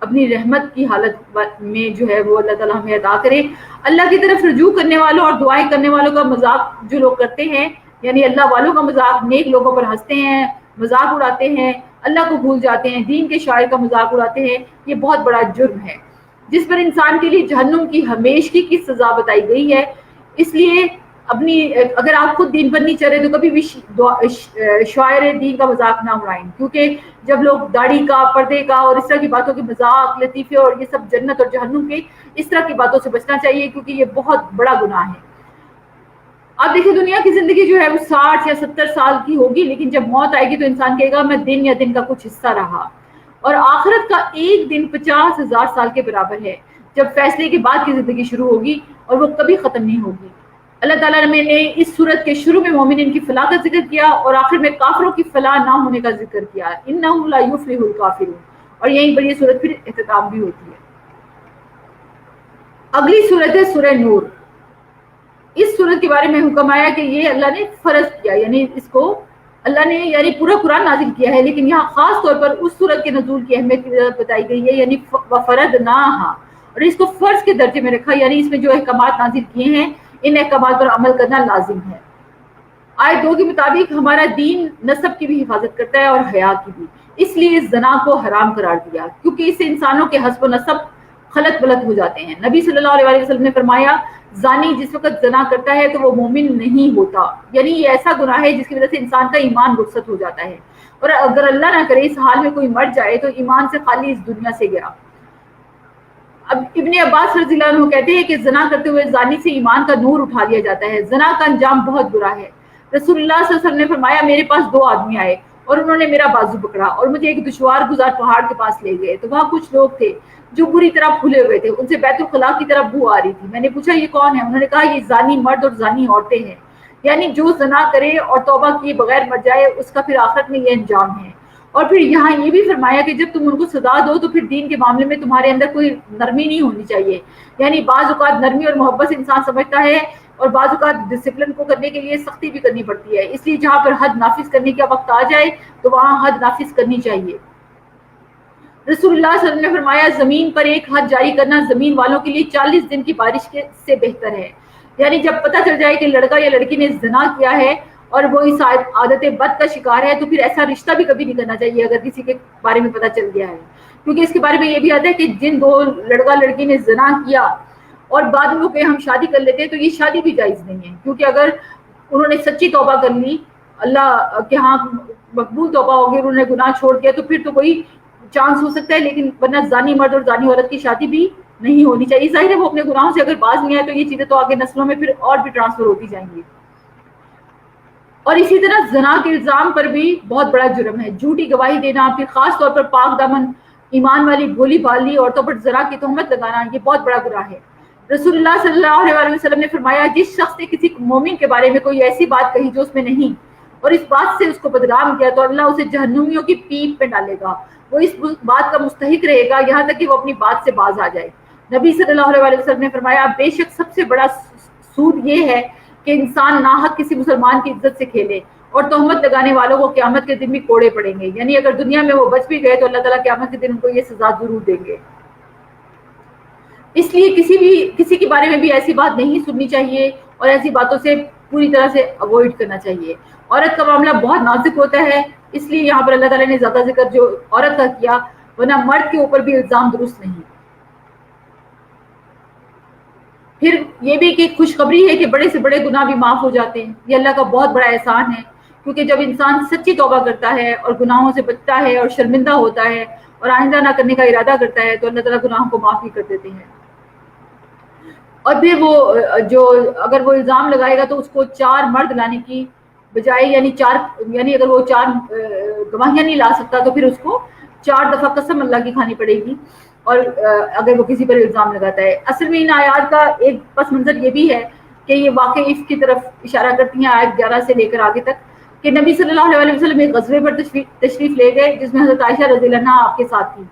اپنی رحمت کی حالت میں جو ہے وہ اللہ تعالیٰ ہمیں عطا کرے. اللہ کی طرف رجوع کرنے والوں اور دعائیں کرنے والوں کا مذاق جو لوگ کرتے ہیں، یعنی اللہ والوں کا مذاق، نیک لوگوں پر ہنستے ہیں، مذاق اڑاتے ہیں، اللہ کو بھول جاتے ہیں، دین کے شاعر کا مذاق اڑاتے ہیں، یہ بہت بڑا جرم ہے جس پر انسان کے لیے جہنم کی ہمیشگی کی سزا بتائی گئی ہے. اس لیے اگر آپ خود دین پر نہیں چل رہے تو کبھی بھی شاعر دین کا مذاق نہ اڑائیں، کیونکہ جب لوگ داڑھی کا، پردے کا اور اس طرح کی باتوں کے مذاق، لطیفے اور یہ سب جنت اور جہنم کے اس طرح کی باتوں سے بچنا چاہیے، کیونکہ یہ بہت بڑا گناہ ہے. اب دیکھیں دنیا کی زندگی جو ہے وہ 60 یا 70 سال کی ہوگی، لیکن جب موت آئے گی تو انسان کہے گا میں دن یا دن کا کچھ حصہ رہا. اور آخرت کا ایک دن 50,000 سال کے برابر ہے، جب فیصلے کے بعد کی زندگی شروع ہوگی اور وہ کبھی ختم نہیں ہوگی. اللہ تعالیٰ نے اس سورت کے شروع میں مومنین کی فلاح کا ذکر کیا اور آخر میں کافروں کی فلاح نہ ہونے کا ذکر کیا. انہم لا یفلح الکافرون، اور یہیں پر یہ سورت پھر اختتام بھی ہوتی ہے. اگلی سورت ہے سورہ نور. اس سورت کے بارے میں حکم آیا کہ یہ اللہ نے فرض کیا، یعنی اس کو اللہ نے یعنی پورا قرآن نازل کیا ہے، لیکن یہاں خاص طور پر اس سورت کے نزول کی اہمیت کی وجہ بتائی گئی ہے، یعنی وفرضناہا، اور اس کو فرض کے درجے میں رکھا، یعنی اس میں جو احکامات نازل کیے ہیں ان احکامات پر عمل کرنا لازم ہے. آیت 2 کے مطابق ہمارا دین نسب کی بھی حفاظت کرتا ہے اور حیا کی بھی، اس لیے زنا کو حرام قرار دیا، کیونکہ اس سے انسانوں کے حسب و نسب خلط بلط ہو جاتے ہیں. نبی صلی اللہ علیہ وسلم نے فرمایا زانی جس وقت زنا کرتا ہے تو وہ مومن نہیں ہوتا، یعنی یہ ایسا گناہ ہے جس کی وجہ سے انسان کا ایمان رخصت ہو جاتا ہے، اور اگر اللہ نہ کرے اس حال میں کوئی مر جائے تو ایمان سے خالی اس دنیا سے گیا. اب ابن عباس رضی اللہ عنہ کہتے ہیں کہ زنا کرتے ہوئے زانی سے ایمان کا نور اٹھا لیا جاتا ہے. زنا کا انجام بہت برا ہے. رسول اللہ صلی اللہ علیہ وسلم نے فرمایا میرے پاس 2 آدمی آئے اور انہوں نے میرا بازو پکڑا اور مجھے ایک دشوار گزار پہاڑ کے پاس لے گئے، تو وہاں کچھ لوگ تھے جو بری طرح پھولے ہوئے تھے، ان سے بیت الخلاء کی طرف بو آ رہی تھی. میں نے پوچھا یہ کون ہے؟ انہوں نے کہا یہ زانی مرد اور زانی عورتیں ہیں، یعنی جو زنا کرے اور توبہ کیے بغیر مر جائے اس کا پھر آخرت میں یہ انجام ہے. اور پھر یہاں یہ بھی فرمایا کہ جب تم ان کو سزا دو تو پھر دین کے معاملے میں تمہارے اندر کوئی نرمی نہیں ہونی چاہیے، یعنی بعض اوقات نرمی اور محبت سے انسان سمجھتا ہے اور بعض اوقات ڈسپلن کو کرنے کے لیے سختی بھی کرنی پڑتی ہے، اس لیے جہاں پر حد نافذ کرنے کا وقت آ جائے تو وہاں حد نافذ کرنی چاہیے. رسول اللہ صلی اللہ علیہ وسلم نے فرمایا زمین پر ایک حد جاری کرنا زمین والوں کے لیے 40 دن کی بارش سے بہتر ہے، یعنی جب پتہ چل جائے کہ لڑکا یا لڑکی نے زنا کیا ہے اور وہ اس عادت بد کا شکار ہے تو پھر ایسا رشتہ بھی کبھی نہیں کرنا چاہیے اگر کسی کے بارے میں پتہ چل گیا ہے، کیونکہ اس کے بارے میں یہ بھی آتا ہے کہ جن 2 لڑکا لڑکی نے زنا کیا اور بعد میں وہ کہ ہم شادی کر لیتے ہیں تو یہ شادی بھی جائز نہیں ہے، کیونکہ اگر انہوں نے سچی توبہ کر لی، اللہ کے ہاں مقبول توبہ ہوگی، انہوں نے گناہ چھوڑ دیا تو پھر تو کوئی چانس ہو سکتا ہے، لیکن ورنہ زانی مرد اور زانی عورت کی شادی بھی نہیں ہونی چاہیے. ظاہر ہے وہ اپنے گناہوں سے اگر باز نہیں آئے تو یہ چیزیں تو آگے نسلوں میں پھر اور بھی ٹرانسفر ہوتی جائیں گی. اور اسی طرح زنا کے الزام پر بھی بہت بڑا جرم ہے، جھوٹی گواہی دینا، پھر خاص طور پر پاک دامن ایمان والی بھولی بھالی عورتوں پر زنا کی تہمت لگانا، یہ بہت بڑا گناہ ہے. رسول اللہ صلی اللہ علیہ وسلم نے فرمایا جس شخص نے کسی مومن کے بارے میں کوئی ایسی بات کہی جو اس میں نہیں اور اس بات سے اس کو بدنام کیا تو اللہ اسے جہنمیوں کی پیٹ پہ ڈالے گا، وہ اس بات کا مستحق رہے گا یہاں تک کہ وہ اپنی بات سے باز آ جائے. نبی صلی اللہ علیہ وسلم نے فرمایا بے شک سب سے بڑا سود یہ ہے کہ انسان ناحق کسی مسلمان کی عزت سے کھیلے، اور تہمت لگانے والوں کو قیامت کے دن بھی کوڑے پڑیں گے، یعنی اگر دنیا میں وہ بچ بھی گئے تو اللہ تعالیٰ قیامت کے دن ان کو یہ سزا ضرور دیں گے. اس لیے کسی کے بارے میں بھی ایسی بات نہیں سننی چاہیے اور ایسی باتوں سے پوری طرح سے اوائڈ کرنا چاہیے. عورت کا معاملہ بہت نازک ہوتا ہے، اس لیے یہاں پر اللہ تعالیٰ نے زیادہ ذکر جو عورت کا کیا، ورنہ مرد کے اوپر بھی الزام درست نہیں. پھر یہ بھی کہ خوشخبری ہے کہ بڑے سے بڑے گناہ بھی معاف ہو جاتے ہیں، یہ اللہ کا بہت بڑا احسان ہے، کیونکہ جب انسان سچی توبہ کرتا ہے اور گناہوں سے بچتا ہے اور شرمندہ ہوتا ہے اور آئندہ نہ کرنے کا ارادہ کرتا ہے تو اللہ تعالیٰ گناہوں کو معاف بھی کر دیتے ہیں. اور پھر وہ جو اگر وہ الزام لگائے گا تو اس کو 4 مرد لانے کی بجائے یعنی اگر وہ 4 گواہیاں نہیں لا سکتا تو پھر اس کو 4 دفعہ قسم اللہ کی کھانی پڑے گی، اور اگر وہ کسی پر الزام لگاتا ہے. اصل میں ان آیات کا ایک پس منظر یہ بھی ہے کہ یہ واقع اس کی طرف اشارہ کرتی ہیں آیت 11 سے لے کر آگے تک کہ نبی صلی اللہ علیہ وسلم ایک غزوے پر تشریف لے گئے جس میں حضرت عائشہ رضی اللہ عنہا آپ کے ساتھ تھی.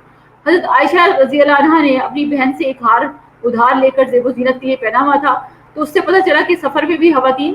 حضرت عائشہ رضی اللہ عنہا نے اپنی بہن سے ایک ہار ادھار لے کر زیب و زینت کے لیے پہنا ہوا تھا. تو اس سے پتہ چلا کہ سفر میں بھی خواتین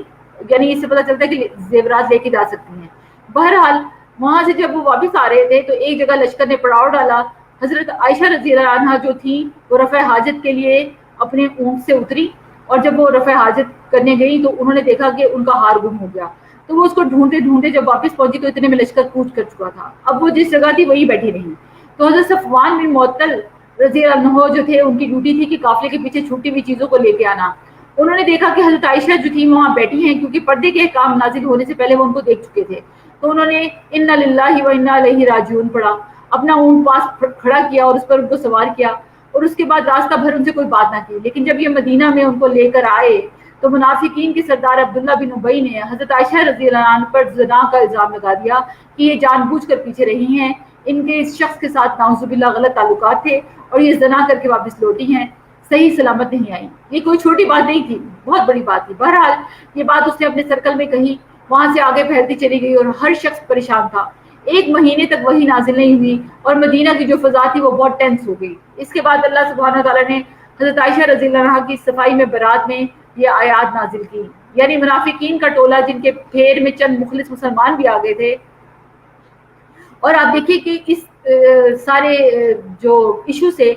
یعنی اس سے پتہ چلتا ہے کہ زیورات لے کے جا سکتی ہیں. بہرحال وہاں سے جب وہ واپس آ رہے تھے تو ایک جگہ لشکر نے پڑاؤ ڈالا. حضرت عائشہ رضی اللہ عنہا جو تھی وہ رفع حاجت کے لیے اپنے اونٹ سے اتری, اور جب وہ رفع حاجت کرنے گئی تو انہوں نے دیکھا کہ ان کا ہار گم ہو گیا. تو وہ اس کو ڈھونڈتے ڈھونڈتے جب واپس پہنچی تو اتنے میں لشکر کوچ کر چکا تھا. اب وہ جس جگہ تھی وہی بیٹھی رہی. تو حضرت صفوان بن معطل رضی اللہ عنہ جو تھے ان کی ڈیوٹی تھی کہ قافلے کے پیچھے چھوٹی ہوئی چیزوں کو لے کے آنا. انہوں نے دیکھا کہ حضرت عائشہ جو تھی وہاں بیٹھی ہیں, کیونکہ پردے کے احکام نازل ہونے سے پہلے وہ ان کو دیکھ چکے تھے. تو انہوں نے انا للہ و انا الیہ راجعون پڑھا, اپنا اونٹ پاس کھڑا کیا اور اس پر ان کو سوار کیا, اور اس کے بعد راستہ بھر ان سے کوئی بات نہ کی. لیکن جب یہ مدینہ میں ان کو لے کر آئے تو منافقین کے سردار عبداللہ بن ابی نے حضرت عائشہ رضی اللہ عنہ پر زنا کا الزام لگا دیا کہ یہ جان بوجھ کر پیچھے رہی ہیں, ان کے اس شخص کے ساتھ نعوذ باللہ غلط تعلقات تھے اور یہ زنا کر کے واپس لوٹی ہیں, صحیح سلامت نہیں آئی. یہ کوئی چھوٹی بات نہیں تھی, بہت بڑی بات تھی. بہرحال یہ بات اس نے اپنے سرکل میں کہی, وہاں سے آگے پھیلتی چلی گئی اور ہر شخص پریشان تھا. 1 مہینے تک وہی نازل نہیں ہوئی اور مدینہ کی جو فضا تھی وہ بہت ٹینس ہو گئی. اس کے بعد اللہ سبحانہ تعالیٰ نے حضرت عائشہ رضی اللہ عنہا کی صفائی میں برات میں یہ آیات نازل کی. یعنی منافقین کا ٹولہ جن کے پھیر میں چند مخلص مسلمان بھی آگے تھے. اور آپ دیکھیے کہ اس سارے جو ایشو سے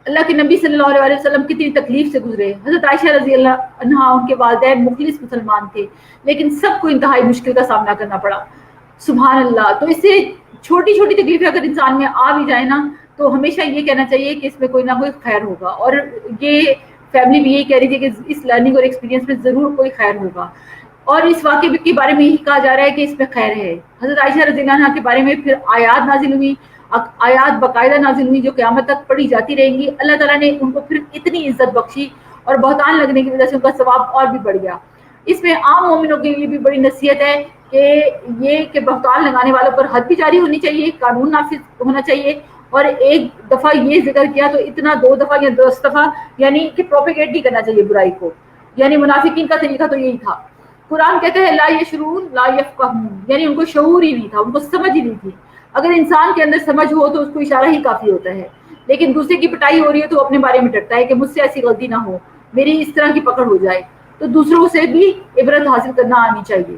اللہ کے نبی صلی اللہ علیہ وسلم کتنی تکلیف سے گزرے. حضرت عائشہ رضی اللہ عنہا ان کے والدین مخلص مسلمان تھے, لیکن سب کو انتہائی مشکل کا سامنا کرنا پڑا. سبحان اللہ. تو اس سے چھوٹی چھوٹی تکلیفیں اگر انسان میں آ بھی جائے نا تو ہمیشہ یہ کہنا چاہیے کہ اس میں کوئی نہ کوئی خیر ہوگا, اور یہ فیملی بھی یہی کہہ رہی تھی کہ اس لرننگ اور ایکسپیرینس میں ضرور کوئی خیر ہوگا. اور اس واقعے کے بارے میں یہی کہا جا رہا ہے کہ اس میں خیر ہے. حضرت عائشہ رضی اللہ عنہا کے بارے میں پھر آیات نازل ہوئی, آیات باقاعدہ نازل ہوئی جو قیامت تک پڑھی جاتی رہیں گی. اللہ تعالیٰ نے ان کو پھر اتنی عزت بخشی اور بہتان لگنے کی وجہ سے ان کا ثواب اور بھی بڑھ گیا. اس میں عام مومنوں کے لیے بھی بڑی نصیحت ہے کہ یہ کہ بہتان لگانے والوں پر حد بھی جاری ہونی چاہیے, قانون نافذ ہونا چاہیے. اور ایک دفعہ یہ ذکر کیا تو اتنا 2 دفعہ یا 10 دفعہ یعنی کہ پروپیگیٹ نہیں کرنا چاہیے برائی کو. یعنی منافقین کا طریقہ تو یہی تھا. قرآن کہتے ہیں لا یشعرون لا یفقہون, یعنی ان کو شعور ہی نہیں تھا, ان کو سمجھ ہی نہیں تھی. اگر انسان کے اندر سمجھ ہو تو اس کو اشارہ ہی کافی ہوتا ہے, لیکن دوسرے کی پٹائی ہو رہی ہے تو اپنے بارے میں ڈرتا ہے کہ مجھ سے ایسی غلطی نہ ہو, میری اس طرح کی پکڑ ہو جائے. تو دوسروں سے بھی عبرت حاصل کرنا آنی چاہیے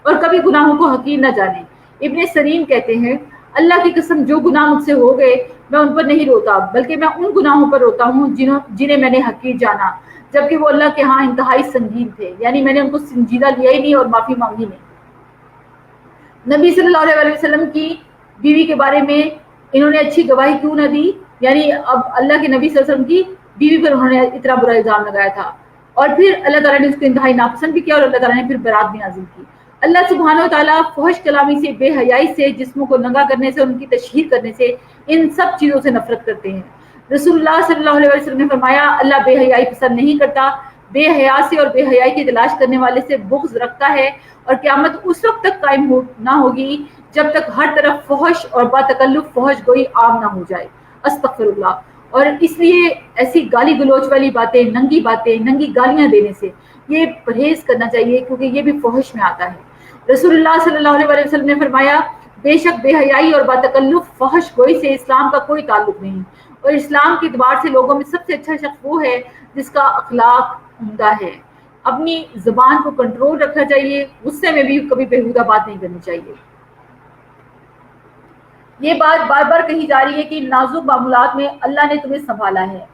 اور کبھی گناہوں کو حقیر نہ جانے. ابن سیرین کہتے ہیں اللہ کی قسم جو گناہ مجھ سے ہو گئے میں ان پر نہیں روتا, بلکہ میں ان گناہوں پر روتا ہوں جنہیں میں نے حقیر جانا, جبکہ وہ اللہ کے ہاں انتہائی سنگین تھے. یعنی میں نے ان کو سنجیدہ لیا ہی نہیں اور معافی مانگی نہیں. نبی صلی اللہ علیہ وسلم کی بیوی کے بارے میں انہوں نے اچھی گواہی کیوں نہ دی؟ یعنی اب اللہ کے نبی صلی اللہ علیہ وسلم کی بیوی پر انہوں نے اتنا برا الزام لگایا تھا, اور پھر اللہ تعالیٰ نے اس کو انتہائی ناپسند بھی کیا اور اللہ تعالیٰ نے پھر برات بھی نازل کی. اللہ سبحانہ و تعالیٰ فحش کلامی سے, بے حیائی سے, جسموں کو ننگا کرنے سے, ان کی تشہیر کرنے سے, ان سب چیزوں سے نفرت کرتے ہیں. رسول اللہ صلی اللہ علیہ وسلم نے فرمایا اللہ بے حیائی پسند نہیں کرتا, بے حیا سے اور بے حیائی کی تلاش کرنے والے سے بغض رکھتا ہے, اور قیامت اس وقت تک قائم نہ ہوگی جب تک ہر طرف فحش اور با تکلف فحش گوئی عام نہ ہو جائے. استغفر اللہ. اور اس لیے ایسی گالی گلوچ والی باتیں, ننگی گالیاں دینے سے یہ پرہیز کرنا چاہیے, کیونکہ یہ بھی فحش میں آتا ہے. رسول اللہ صلی اللہ علیہ وسلم نے فرمایا بے شک بے حیائی اور با تکلف فحش گوئی سے اسلام کا کوئی تعلق نہیں, اور اسلام کے اعتبار سے لوگوں میں سب سے اچھا شخص وہ ہے جس کا اخلاق عمدہ ہے. اپنی زبان کو کنٹرول رکھنا چاہیے, غصے میں بھی کبھی بےہودہ بات نہیں کرنی چاہیے. یہ بات بار بار کہی جا رہی ہے کہ نازک معاملات میں اللہ نے تمہیں سنبھالا ہے.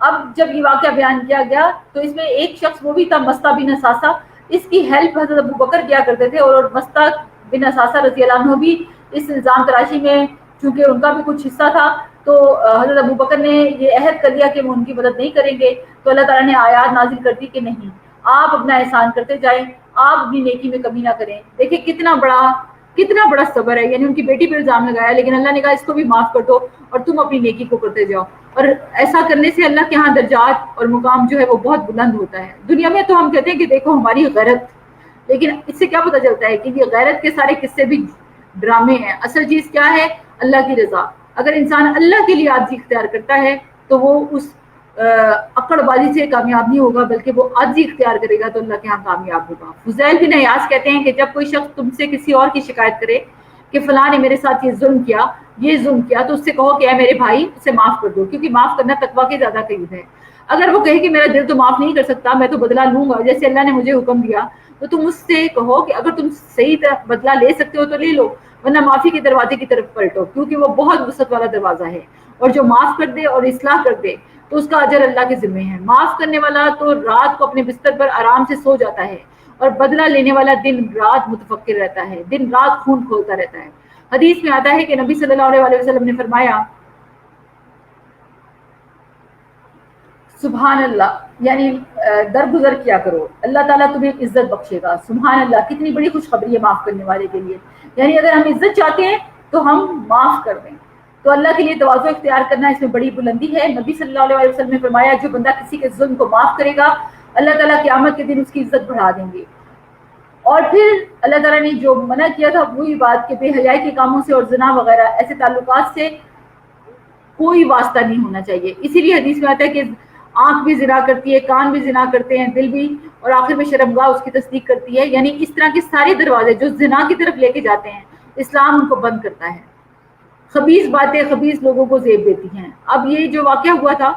اب جب یہ واقعہ بیان کیا گیا تو اس میں ایک شخص وہ بھی تھا مستہ بن اساسہ, اس کی ہیلپ حضرت ابو بکر کیا کرتے تھے, اور مستہ بن اساسہ رضی اللہ عنہ بھی اس الزام تراشی میں چونکہ ان کا بھی کچھ حصہ تھا تو حضرت ابو بکر نے یہ عہد کر دیا کہ وہ ان کی مدد نہیں کریں گے. تو اللہ تعالیٰ نے آیات نازل کر دی کہ نہیں, آپ اپنا احسان کرتے جائیں, آپ اپنی نیکی میں کمی نہ کریں. دیکھیں کتنا بڑا صبر ہے. یعنی ان کی بیٹی پہ الزام لگایا, لیکن اللہ نے کہا اس کو بھی معاف کر دو اور تم اپنی نیکی کو کرتے جاؤ. اور ایسا کرنے سے اللہ کے ہاں درجات اور مقام جو ہے وہ بہت بلند ہوتا ہے. دنیا میں تو ہم کہتے ہیں کہ دیکھو ہماری غیرت, لیکن اس سے کیا پتہ چلتا ہے کہ یہ غیرت کے سارے قصے بھی ڈرامے ہیں. اصل چیز کیا ہے؟ اللہ کی رضا. اگر انسان اللہ کے لیے عاجزی اختیار کرتا ہے تو وہ اس اکڑ بازی سے کامیاب نہیں ہوگا, بلکہ وہ عاجزی اختیار کرے گا تو اللہ کے ہاں کامیاب ہوگا. فضیل بن عیاض کہتے ہیں کہ جب کوئی شخص تم سے کسی اور کی شکایت کرے کہ فلاں نے میرے ساتھ یہ ظلم کیا تو اس سے کہو کہ اے میرے بھائی اسے معاف کر دو, کیونکہ معاف کرنا تقویٰ کے زیادہ قریب ہے. اگر وہ کہے کہ میرا دل تو معاف نہیں کر سکتا، میں تو بدلہ لوں گا جیسے اللہ نے مجھے حکم دیا، تو تم اس سے کہو کہ اگر تم صحیح طرح بدلہ لے سکتے ہو تو لے لو، ورنہ معافی کے دروازے کی طرف پلٹو، کیونکہ وہ بہت وسعت والا دروازہ ہے، اور جو معاف کر دے اور اصلاح کر دے تو اس کا اجر اللہ کے ذمہ ہے۔ معاف کرنے والا تو رات کو اپنے بستر پر آرام سے سو جاتا ہے، اور بدلہ لینے والا دن رات متفکر رہتا ہے، دن رات خون کھولتا رہتا ہے۔ حدیث میں آتا ہے کہ نبی صلی اللہ علیہ وسلم نے فرمایا سبحان اللہ، یعنی درگزر کیا کرو، اللہ تعالیٰ تمہیں عزت بخشے گا۔ سبحان اللہ، کتنی بڑی خوشخبری ہے معاف کرنے والے کے لیے، یعنی اگر ہم عزت چاہتے ہیں تو ہم معاف کر دیں، تو اللہ کے لیے تواضع اختیار کرنا اس میں بڑی بلندی ہے۔ نبی صلی اللہ علیہ وسلم نے فرمایا جو بندہ کسی کے ظلم کو معاف کرے گا، اللہ تعالیٰ قیامت کے دن اس کی عزت بڑھا دیں گے۔ اور پھر اللہ تعالیٰ نے جو منع کیا تھا وہی بات کہ بے حیائی کے کاموں سے اور زنا وغیرہ ایسے تعلقات سے کوئی واسطہ نہیں ہونا چاہیے۔ اسی لیے حدیث میں آتا ہے کہ آنکھ بھی زنا کرتی ہے، کان بھی زنا کرتے ہیں، دل بھی، اور آخر میں شرمگاہ اس کی تصدیق کرتی ہے۔ یعنی اس طرح کے سارے دروازے جو زنا کی طرف لے کے جاتے ہیں اسلام ان کو بند کرتا ہے۔ خبیث باتیں خبیث لوگوں کو زیب دیتی ہیں۔ اب یہ جو واقعہ ہوا تھا،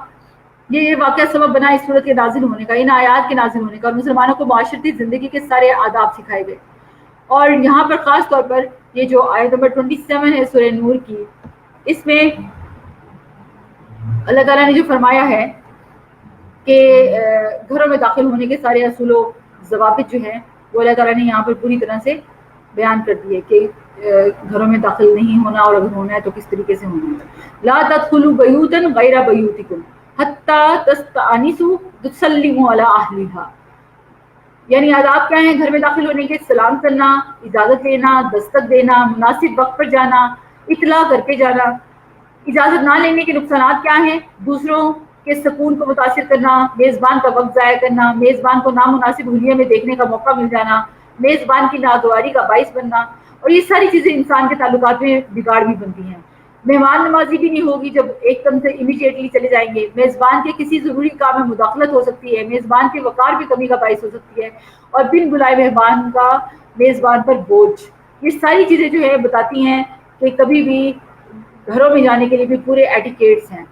یہ واقعہ سبب بنا اس صورت کے نازل ہونے کا، ان آیات کے نازل ہونے کا، اور مسلمانوں کو معاشرتی زندگی کے سارے آداب سکھائے گئے۔ اور یہاں پر خاص طور پر یہ جو آیت نمبر 27 ہے سورہ نور کی، اس میں اللہ تعالیٰ نے جو فرمایا ہے کہ گھروں میں داخل ہونے کے سارے اصول و ضوابط جو ہیں وہ اللہ تعالیٰ نے یہاں پر پوری طرح سے بیان کر دیے کہ گھروں میں داخل نہیں ہونا، اور اگر ہونا ہے تو کس طریقے سے ہونا ہے۔ لا تدخلوا بیوتا غیر بیوتکم حتی تستأنسوا تسلموا علی اہلھا، یعنی آداب کیا ہیں؟ گھر میں داخل ہونے کے سلام کرنا، اجازت لینا، دستک دینا، مناسب وقت پر جانا، اطلاع کر کے جانا۔ اجازت نہ لینے کے نقصانات کیا ہیں؟ دوسروں کے سکون کو متاثر کرنا، میزبان کا وقت ضائع کرنا، میزبان کو نامناسب حلیے میں دیکھنے کا موقع مل جانا، میزبان کی ناگواری کا باعث بننا، اور یہ ساری چیزیں انسان کے تعلقات میں بگاڑ بھی بنتی ہیں۔ مہمان نوازی بھی نہیں ہوگی جب ایک دم سے امیڈیٹلی چلے جائیں گے، میزبان کے کسی ضروری کام میں مداخلت ہو سکتی ہے، میزبان کے وقار بھی کمی کا باعث ہو سکتی ہے، اور بن بلائے مہمان کا میزبان پر بوجھ۔ یہ ساری چیزیں جو ہے بتاتی ہیں کہ کبھی بھی گھروں میں جانے کے لیے بھی پورے ایٹیکیٹس ہیں۔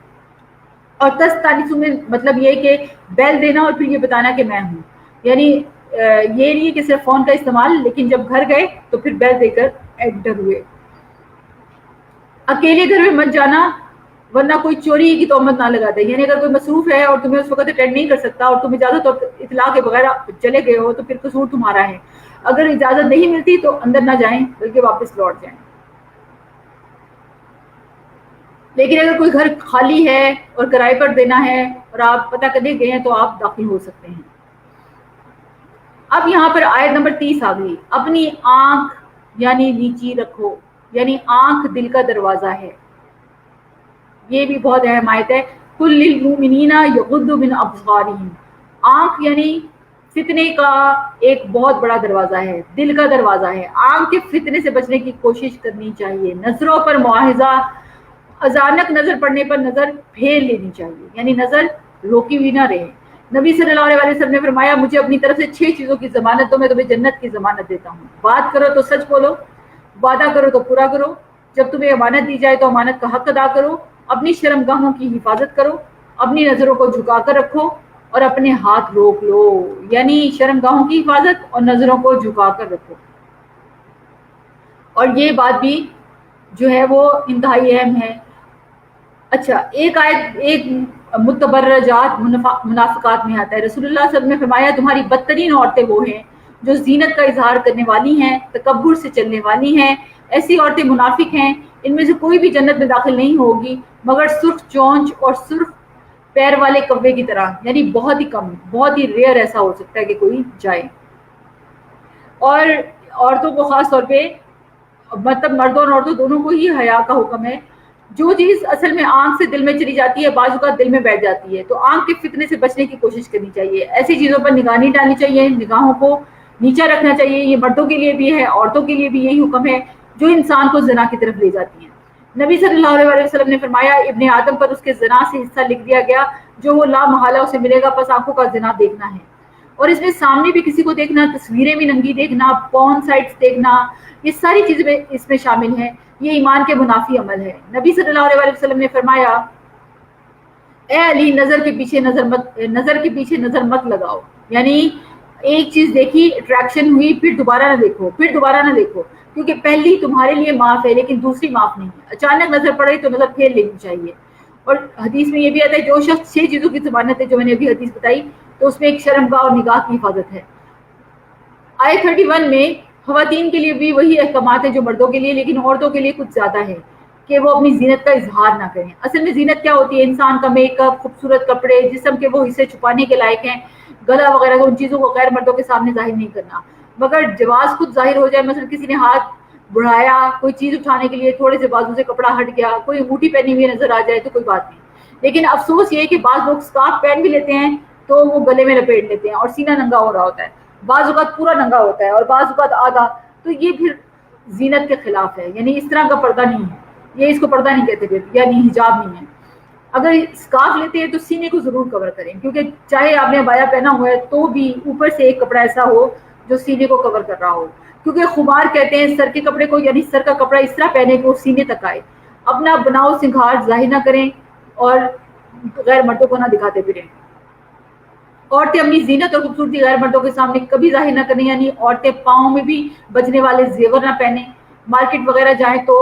اور تستانسوا میں مطلب یہ کہ بیل دینا اور پھر یہ بتانا کہ میں ہوں، یعنی یہ نہیں کہ صرف فون کا استعمال، لیکن جب گھر گئے تو پھر بیل دے کر انٹر ہوئے۔ اکیلے گھر میں مت جانا ورنہ کوئی چوری کی تہمت نہ لگا دے، یعنی اگر کوئی مصروف ہے اور تمہیں اس وقت اٹینڈ نہیں کر سکتا اور تم اجازت اور اطلاع کے بغیر چلے گئے ہو تو پھر قصور تمہارا ہے۔ اگر اجازت نہیں ملتی تو اندر نہ جائیں بلکہ واپس لوٹ جائیں۔ لیکن اگر کوئی گھر خالی ہے اور کرائے پر دینا ہے اور آپ پتہ کرنے گئے ہیں تو آپ داخل ہو سکتے ہیں۔ اب یہاں پر آیت نمبر 30 آ گئی، اپنی آنکھ یعنی نیچی رکھو، یعنی آنکھ دل کا دروازہ ہے۔ یہ بھی بہت اہم آیت ہے، قُل لِّلْمُؤْمِنِينَ يَغُضُّوا مِنْ أَبْصَارِهِمْ۔ آنکھ یعنی فتنے کا ایک بہت بڑا دروازہ ہے، دل کا دروازہ ہے۔ آنکھ کے فتنے سے بچنے کی کوشش کرنی چاہیے، نظروں پر مواخذہ، اچانک نظر پڑنے پر نظر پھیر لینی چاہیے، یعنی نظر روکی ہوئی نہ رہے۔ نبی صلی اللہ علیہ وسلم نے فرمایا مجھے اپنی طرف سے 6 چیزوں کی ضمانت دو، میں تمہیں جنت کی ضمانت دیتا ہوں۔ بات کرو تو سچ بولو، وعدہ کرو تو پورا کرو، جب تمہیں امانت دی جائے تو امانت کا حق ادا کرو، اپنی شرمگاہوں کی حفاظت کرو، اپنی نظروں کو جھکا کر رکھو اور اپنے ہاتھ روک لو، یعنی شرمگاہوں کی حفاظت اور نظروں کو جھکا کر رکھو۔ اور یہ بات بھی جو ہے وہ انتہائی اہم ہے۔ اچھا، ایک آیت ایک متبرجات منافقات میں آتا ہے، رسول اللہ صلی اللہ علیہ وسلم نے فرمایا تمہاری بدترین عورتیں وہ ہیں جو زینت کا اظہار کرنے والی ہیں، تکبر سے چلنے والی ہیں، ایسی عورتیں منافق ہیں، ان میں سے کوئی بھی جنت میں داخل نہیں ہوگی مگر سرخ چونچ اور سرخ پیر والے کوے کی طرح، یعنی بہت ہی کم، بہت ہی ریئر ایسا ہو سکتا ہے کہ کوئی جائے۔ اور عورتوں کو خاص طور پہ مطلب مردوں اور عورتوں دونوں کو ہی حیا کا حکم ہے۔ جو چیز اصل میں آنکھ سے دل میں چلی جاتی ہے بعض اوقات دل میں بیٹھ جاتی ہے، تو آنکھ کے فتنے سے بچنے کی کوشش کرنی چاہیے، ایسی چیزوں پر نگاہ نہیں ڈالنی چاہیے، نگاہوں کو نیچا رکھنا چاہیے۔ یہ مردوں کے لیے بھی ہے، عورتوں کے لیے بھی یہی حکم ہے جو انسان کو زنا کی طرف لے جاتی ہیں۔ نبی صلی اللہ علیہ وسلم نے فرمایا ابن آدم پر اس کے زنا سے حصہ لکھ دیا گیا جو وہ لا محالہ اسے ملے گا، پس آنکھوں کا زنا دیکھنا ہے، اور اس میں سامنے بھی کسی کو دیکھنا، تصویریں بھی ننگی دیکھنا، پون سائٹس دیکھنا، یہ ساری چیزیں اس میں شامل ہیں۔ یہ ایمان کے منافی عمل ہے۔ نبی صلی اللہ علیہ وسلم نے فرمایا اے علی نظر کے پیچھے نظر مت لگاؤ، یعنی ایک چیز دیکھی اٹریکشن ہوئی پھر دوبارہ نہ دیکھو، کیونکہ پہلی تمہارے لیے معاف ہے لیکن دوسری معاف نہیں ہے. اچانک نظر پڑے تو نظر پھیر لینی چاہیے. اور حدیث میں یہ بھی آتا ہے جو شخص 6 چیزوں کی ضمانت ہے جو میں نے ابھی حدیث بتائی تو اس میں ایک شرمگاہ اور نگاہ کی حفاظت ہے. آیت 31 میں خواتین کے لیے بھی وہی احکامات ہیں جو مردوں کے لیے، لیکن عورتوں کے لیے کچھ زیادہ ہے کہ وہ اپنی زینت کا اظہار نہ کریں. اصل میں زینت کیا ہوتی ہے؟ انسان کا میک اپ، خوبصورت کپڑے، جسم کے وہ حصے چھپانے کے لائق ہیں، گلا وغیرہ، ان چیزوں کو غیر مردوں کے سامنے ظاہر نہیں کرنا. مگر جواز خود ظاہر ہو جائے، مثلا کسی نے ہاتھ بڑھایا کوئی چیز اٹھانے کے لیے، تھوڑے سے بازو سے کپڑا ہٹ گیا، کوئی انگوٹھی پہنی ہوئی نظر آ جائے تو کوئی بات نہیں. لیکن افسوس یہ ہے کہ بعض لوگ اسکارف پہن بھی لیتے ہیں تو وہ گلے میں لپیٹ لیتے ہیں اور سینہ ننگا ہو رہا ہوتا ہے، بعض اوقات پورا ننگا ہوتا ہے اور بعض اوقات آدھا. تو یہ پھر زینت کے خلاف ہے، یعنی اس طرح کا پردہ نہیں ہے، یہ اس کو پردہ نہیں کہتے، یعنی حجاب نہیں ہے. اگر اسکارف لیتے ہیں تو سینے کو ضرور کور کریں، کیونکہ چاہے آپ نے عبایا پہنا ہوا ہے تو بھی اوپر سے ایک کپڑا ایسا ہو جو سینے کو کور کر رہا ہو. کیونکہ خمار کہتے ہیں سر کے کپڑے کو، یعنی سر کا کپڑا اس طرح پہنے کہ وہ سینے تک آئے. اپنا بناؤ سنگھار ظاہر نہ کریں اور غیر مردوں کو نہ دکھاتے پھریں. عورتیں اپنی زینت اور خوبصورتی غیر مردوں کے سامنے کبھی ظاہر نہ کریں، یعنی عورتیں پاؤں میں بھی بجنے والے زیور نہ پہنیں، مارکیٹ وغیرہ جائیں تو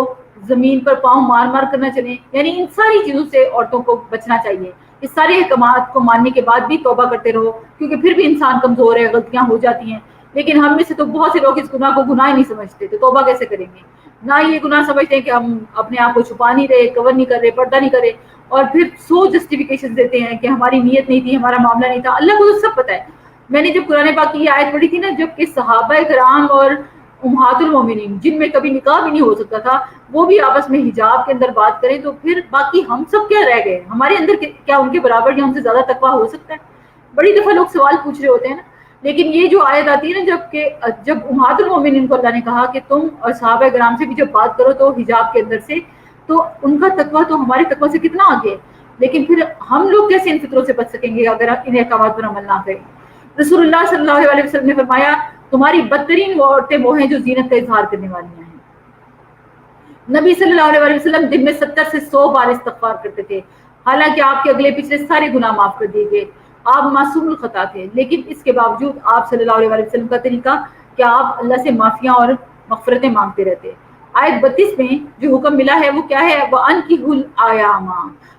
زمین پر پاؤں مار مار کر نہ چلیں. یعنی ان ساری چیزوں سے عورتوں کو بچنا چاہیے. اس سارے احکامات کو ماننے کے بعد بھی توبہ کرتے رہو، کیونکہ پھر بھی انسان کمزور ہے، غلطیاں ہو جاتی ہیں. لیکن ہم میں سے تو بہت سے لوگ اس گناہ کو گناہ ہی نہیں سمجھتے، تو توبہ کیسے کریں گے؟ نہ یہ گناہ سمجھتے ہیں کہ ہم اپنے آپ کو چھپا نہیں رہے، کور نہیں کر رہے، پردہ نہیں کر رہے، اور پھر سو جسٹیفیکیشن دیتے ہیں کہ ہماری نیت نہیں تھی، ہمارا معاملہ نہیں تھا. اللہ کو تو سب پتہ ہے. میں نے جب قرآن پاک کی یہ آیت پڑھی تھی نا، جب کہ صحابہ کرام اور امہات المومنین جن میں کبھی نکاح بھی نہیں ہو سکتا تھا وہ بھی آپس میں حجاب کے اندر بات کریں، تو پھر باقی ہم سب کیا رہ گئے؟ ہمارے اندر کیا ان کے برابر یا ان سے زیادہ تقویٰ ہو سکتا ہے؟ بڑی دفعہ لوگ سوال پوچھ رہے ہوتے ہیں نا. لیکن یہ جو آیت آتی ہے نا، جب امہات المومنین کو اللہ نے کہا کہ تم اور صحابہ کرام سے بھی جب بات کرو تو حجاب کے اندر سے، تو ان کا تقویٰ تو ہمارے تقویٰ سے کتنا آگے ہے. لیکن پھر ہم لوگ کیسے ان فطروں سے بچ سکیں گے اگر ان احکامات پر عمل نہ کریں؟ رسول اللہ صلی اللہ علیہ وسلم نے فرمایا تمہاری بدترین وہ عورتیں وہ ہیں جو زینت کا اظہار کرنے والی ہیں. نبی صلی اللہ علیہ وسلم دن میں 70 سے 100 بار استغفار کرتے تھے، حالانکہ آپ کے اگلے پچھلے سارے گناہ معاف کر دیے گئے. آپ معصوم الخطا تھے، لیکن اس کے باوجود آپ صلی اللہ علیہ وسلم کا طریقہ کہ آپ اللہ سے معافیاں اور مغفرتیں مانگتے رہتے. آیت 32 میں جو حکم ملا ہے وہ کیا ہے؟ وَأَنكِحُوا الْأَيَامَ،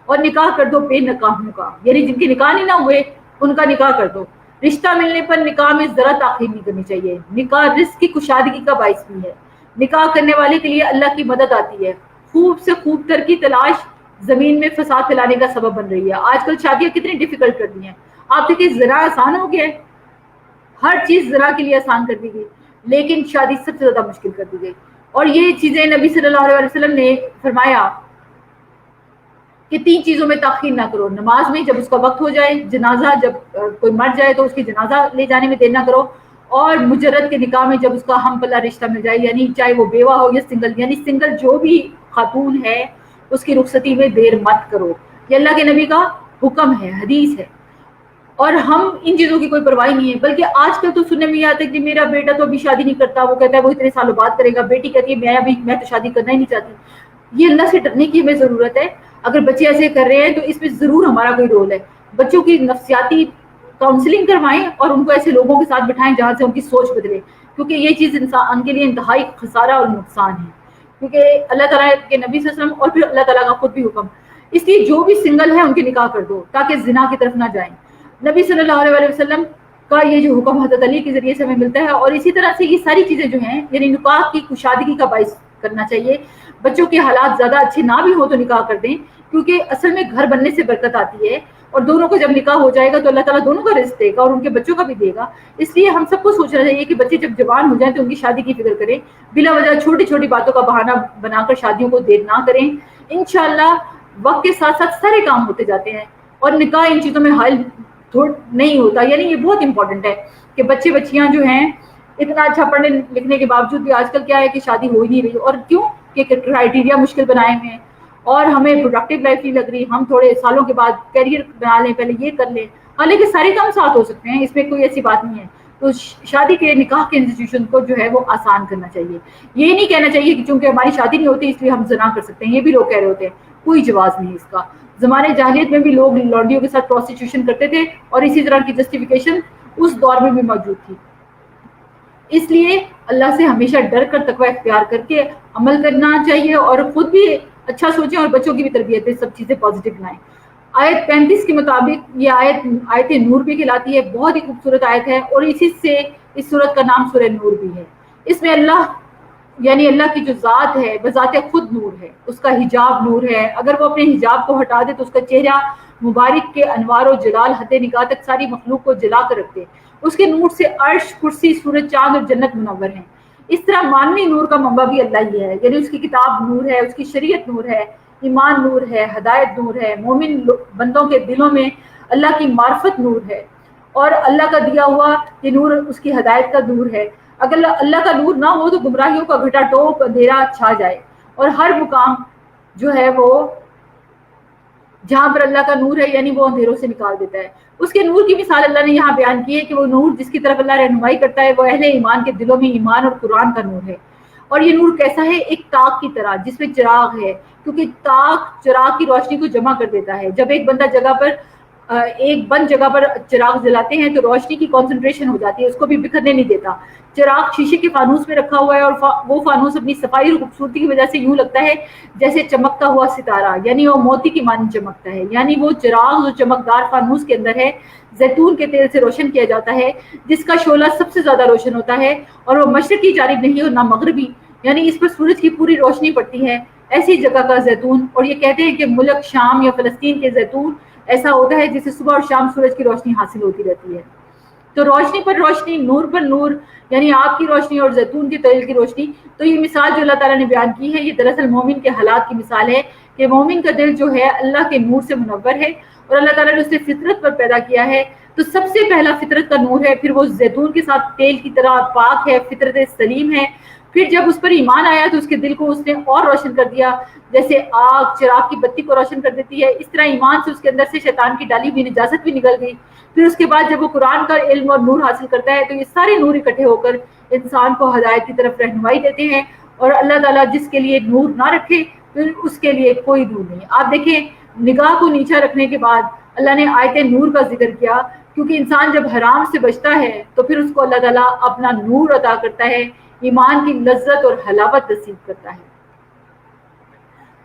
اور نکاح کر دو بے نکاحوں کا، یعنی جن کے نکاح نہیں نہ ہوئے ان کا نکاح کر دو. رشتہ ملنے پر نکاح میں ذرا تاخیر نہیں کرنی چاہیے. نکاح رزق کی کشادگی کا باعث بھی ہے. نکاح کرنے والے کے لیے اللہ کی مدد آتی ہے. خوب سے خوب تر کی تلاش زمین میں فساد پھیلانے کا سبب بن رہی ہے. آج کل شادیاں کتنی ڈیفیکلٹ کر دی ہیں. آپ دیکھیں زنا آسان ہو گیا ہے، ہر چیز زنا کے لیے آسان کر دی گئی، لیکن شادی سب سے زیادہ مشکل کر دی گئی. اور یہ چیزیں نبی صلی اللہ علیہ وسلم نے فرمایا کہ 3 چیزوں میں تاخیر نہ کرو. نماز میں جب اس کا وقت ہو جائے، جنازہ جب کوئی مر جائے تو اس کی جنازہ لے جانے میں دیر نہ کرو، اور مجرد کے نکاح میں جب اس کا ہم پلہ رشتہ مل جائے، یعنی چاہے وہ بیوہ ہو یا سنگل، یعنی سنگل جو بھی خاتون ہے اس کی رخصتی میں دیر مت کرو. یہ اللہ کے نبی کا حکم ہے، حدیث ہے. اور ہم ان چیزوں کی کوئی پرواہ نہیں ہے، بلکہ آج کل تو سننے میں یہ آتا ہے کہ میرا بیٹا تو ابھی شادی نہیں کرتا، وہ کہتا ہے وہ اتنے سالوں بعد کرے گا. بیٹی کہتی ہے میں تو شادی کرنا ہی نہیں چاہتی. یہ اللہ سے ڈرنے کی ہمیں ضرورت ہے. اگر بچے ایسے کر رہے ہیں تو اس میں ضرور ہمارا کوئی رول ہے. بچوں کی نفسیاتی کاؤنسلنگ کروائیں اور ان کو ایسے لوگوں کے ساتھ بٹھائیں جہاں سے ان کی سوچ بدلے، کیونکہ یہ چیز انسان کے لیے انتہائی خسارہ اور نقصان ہے. کیونکہ اللہ تعالیٰ کے نبی صلی اللہ علیہ وسلم اور پھر اللہ تعالیٰ کا خود بھی حکم، اس لیے جو بھی سنگل ہے ان کے نکاح کر دو تاکہ زنا کی طرف نہ جائیں. نبی صلی اللہ علیہ وسلم کا یہ جو حکم حضرت علی کے ذریعے سے ہمیں ملتا ہے. اور اسی طرح سے یہ ساری چیزیں جو ہیں، یعنی نکاح کی کشادگی کا باعث کرنا چاہیے. بچوں کے حالات زیادہ اچھے نہ بھی ہو تو نکاح کر دیں، کیونکہ اصل میں گھر بننے سے برکت آتی ہے، اور دونوں کو جب نکاح ہو جائے گا تو اللہ تعالیٰ دونوں کا رزق دے گا اور ان کے بچوں کا بھی دے گا. اس لیے ہم سب کو سوچنا چاہیے کہ بچے جب جوان ہو جائیں تو ان کی شادی کی فکر کریں، بلا وجہ چھوٹی چھوٹی باتوں کا بہانہ بنا کر شادیوں کو دیر نہ کریں. انشاءاللہ وقت کے ساتھ ساتھ سارے کام ہوتے جاتے ہیں اور نکاح ان چیزوں میں حائل نہیں ہوتا. یعنی یہ بہت امپورٹنٹ ہے کہ بچے بچیاں جو ہیں اتنا اچھا پڑھنے لکھنے کے باوجود بھی آج کل کیا ہے کہ شادی ہو ہی نہیں رہی. اور کیوں؟ کہ کرائٹیریا مشکل بنائے ہوئے ہیں اور ہمیں پروڈکٹیو لائف نہیں لگ رہی. ہم تھوڑے سالوں کے بعد کیریئر بنا لیں، پہلے یہ کر لیں. حالانکہ سارے کام ساتھ ہو سکتے ہیں، اس میں کوئی ایسی بات نہیں ہے. تو شادی کے نکاح کے انسٹیٹیوشن کو جو ہے وہ آسان کرنا چاہیے. یہ نہیں کہنا چاہیے کہ چونکہ ہماری شادی نہیں ہوتی اس لیے ہم زنا کر سکتے ہیں. یہ بھی لوگ کہہ رہے ہوتے ہیں، کوئی جواز نہیں اس کا. زمانے جاہلیت میں بھی لوگ لونڈیوں کے ساتھ پروسٹیٹیوشن کرتے تھے اور اسی طرح کی جسٹیفیکیشن اس دور میں بھی موجود تھی. اس لیے اللہ سے ہمیشہ ڈر کر تقوی اختیار کر کے عمل کرنا چاہیے اور خود بھی اچھا سوچیں اور بچوں کی بھی تربیت میں سب چیزیں پازیٹیو بنائیں. آیت 35 کے مطابق یہ آیت نور بھی کہلاتی ہے. بہت ہی خوبصورت آیت ہے اور اسی سے اس سورت کا نام سورہ نور بھی ہے. اس میں اللہ یعنی اللہ کی جو ذات ہے بذات خود نور ہے, اس کا حجاب نور ہے. اگر وہ اپنے حجاب کو ہٹا دے تو اس کا چہرہ مبارک کے انوار و جلال حد نگاہ تک ساری مخلوق کو جلا کر رکھتے. اس کے نور سے عرش, کرسی, سورج, چاند اور جنت منور ہیں. اس طرح مانوی نور کا منبع بھی اللہ ہی ہے, یعنی اس کی کتاب نور ہے, اس کی شریعت نور ہے, ایمان نور ہے, ہدایت نور ہے, مومن بندوں کے دلوں میں اللہ کی معرفت نور ہے اور اللہ کا دیا ہوا یہ نور اس کی ہدایت کا نور ہے. اگر اللہ کا نور نہ ہو تو گمراہیوں کا گھٹا ٹوپ اندھیرا چھا جائے اور ہر مقام جو ہے وہ جہاں پر اللہ کا نور ہے یعنی وہ اندھیروں سے نکال دیتا ہے. اس کے نور کی مثال اللہ نے یہاں بیان کی ہے کہ وہ نور جس کی طرف اللہ رہنمائی کرتا ہے وہ اہل ایمان کے دلوں میں ایمان اور قرآن کا نور ہے. اور یہ نور کیسا ہے؟ ایک تاک کی طرح جس میں چراغ ہے, کیونکہ تاک چراغ کی روشنی کو جمع کر دیتا ہے. جب ایک بند جگہ پر چراغ جلاتے ہیں تو روشنی کی کنسنٹریشن ہو جاتی ہے, اس کو بھی بکھرنے نہیں دیتا. چراغ شیشے کے فانوس میں رکھا ہوا ہے اور وہ فانوس اپنی صفائی اور خوبصورتی کی وجہ سے یوں لگتا ہے جیسے چمکتا ہوا ستارہ, یعنی وہ موتی کی مانند چمکتا ہے. یعنی وہ چراغ جو چمکدار فانوس کے اندر ہے زیتون کے تیل سے روشن کیا جاتا ہے, جس کا شعلہ سب سے زیادہ روشن ہوتا ہے اور وہ مشرقی جانب نہیں اور نہ مغربی, یعنی اس پر سورج کی پوری روشنی پڑتی ہے. ایسی جگہ کا زیتون, اور یہ کہتے ہیں کہ ملک شام یا فلسطین کے زیتون ایسا ہوتا ہے جسے صبح اور شام سورج کی روشنی حاصل ہوتی رہتی ہے. تو روشنی پر روشنی, نور پر نور, یعنی آپ کی روشنی اور زیتون کے تیل کی روشنی. تو یہ مثال جو اللہ تعالیٰ نے بیان کی ہے یہ دراصل مومن کے حالات کی مثال ہے کہ مومن کا دل جو ہے اللہ کے نور سے منور ہے اور اللہ تعالیٰ نے اسے فطرت پر پیدا کیا ہے. تو سب سے پہلا فطرت کا نور ہے, پھر وہ زیتون کے ساتھ تیل کی طرح پاک ہے, فطرت سلیم ہے. پھر جب اس پر ایمان آیا تو اس کے دل کو اس نے اور روشن کر دیا, جیسے آگ چراغ کی بتی کو روشن کر دیتی ہے, اس طرح ایمان سے اس کے اندر سے شیطان کی ڈالی ہوئی نجاست بھی نکل گئی. پھر اس کے بعد جب وہ قرآن کا علم اور نور حاصل کرتا ہے تو یہ سارے نور اکٹھے ہو کر انسان کو ہدایت کی طرف رہنمائی دیتے ہیں. اور اللہ تعالیٰ جس کے لیے نور نہ رکھے پھر اس کے لیے کوئی نور نہیں. آپ دیکھیں نگاہ کو نیچا رکھنے کے بعد اللہ نے آیت نور کا ذکر کیا, کیونکہ انسان جب حرام سے بچتا ہے تو پھر اس کو اللہ تعالیٰ اپنا نور عطا کرتا ہے, ایمان کی لذت اور حلاوت نصیب کرتا ہے.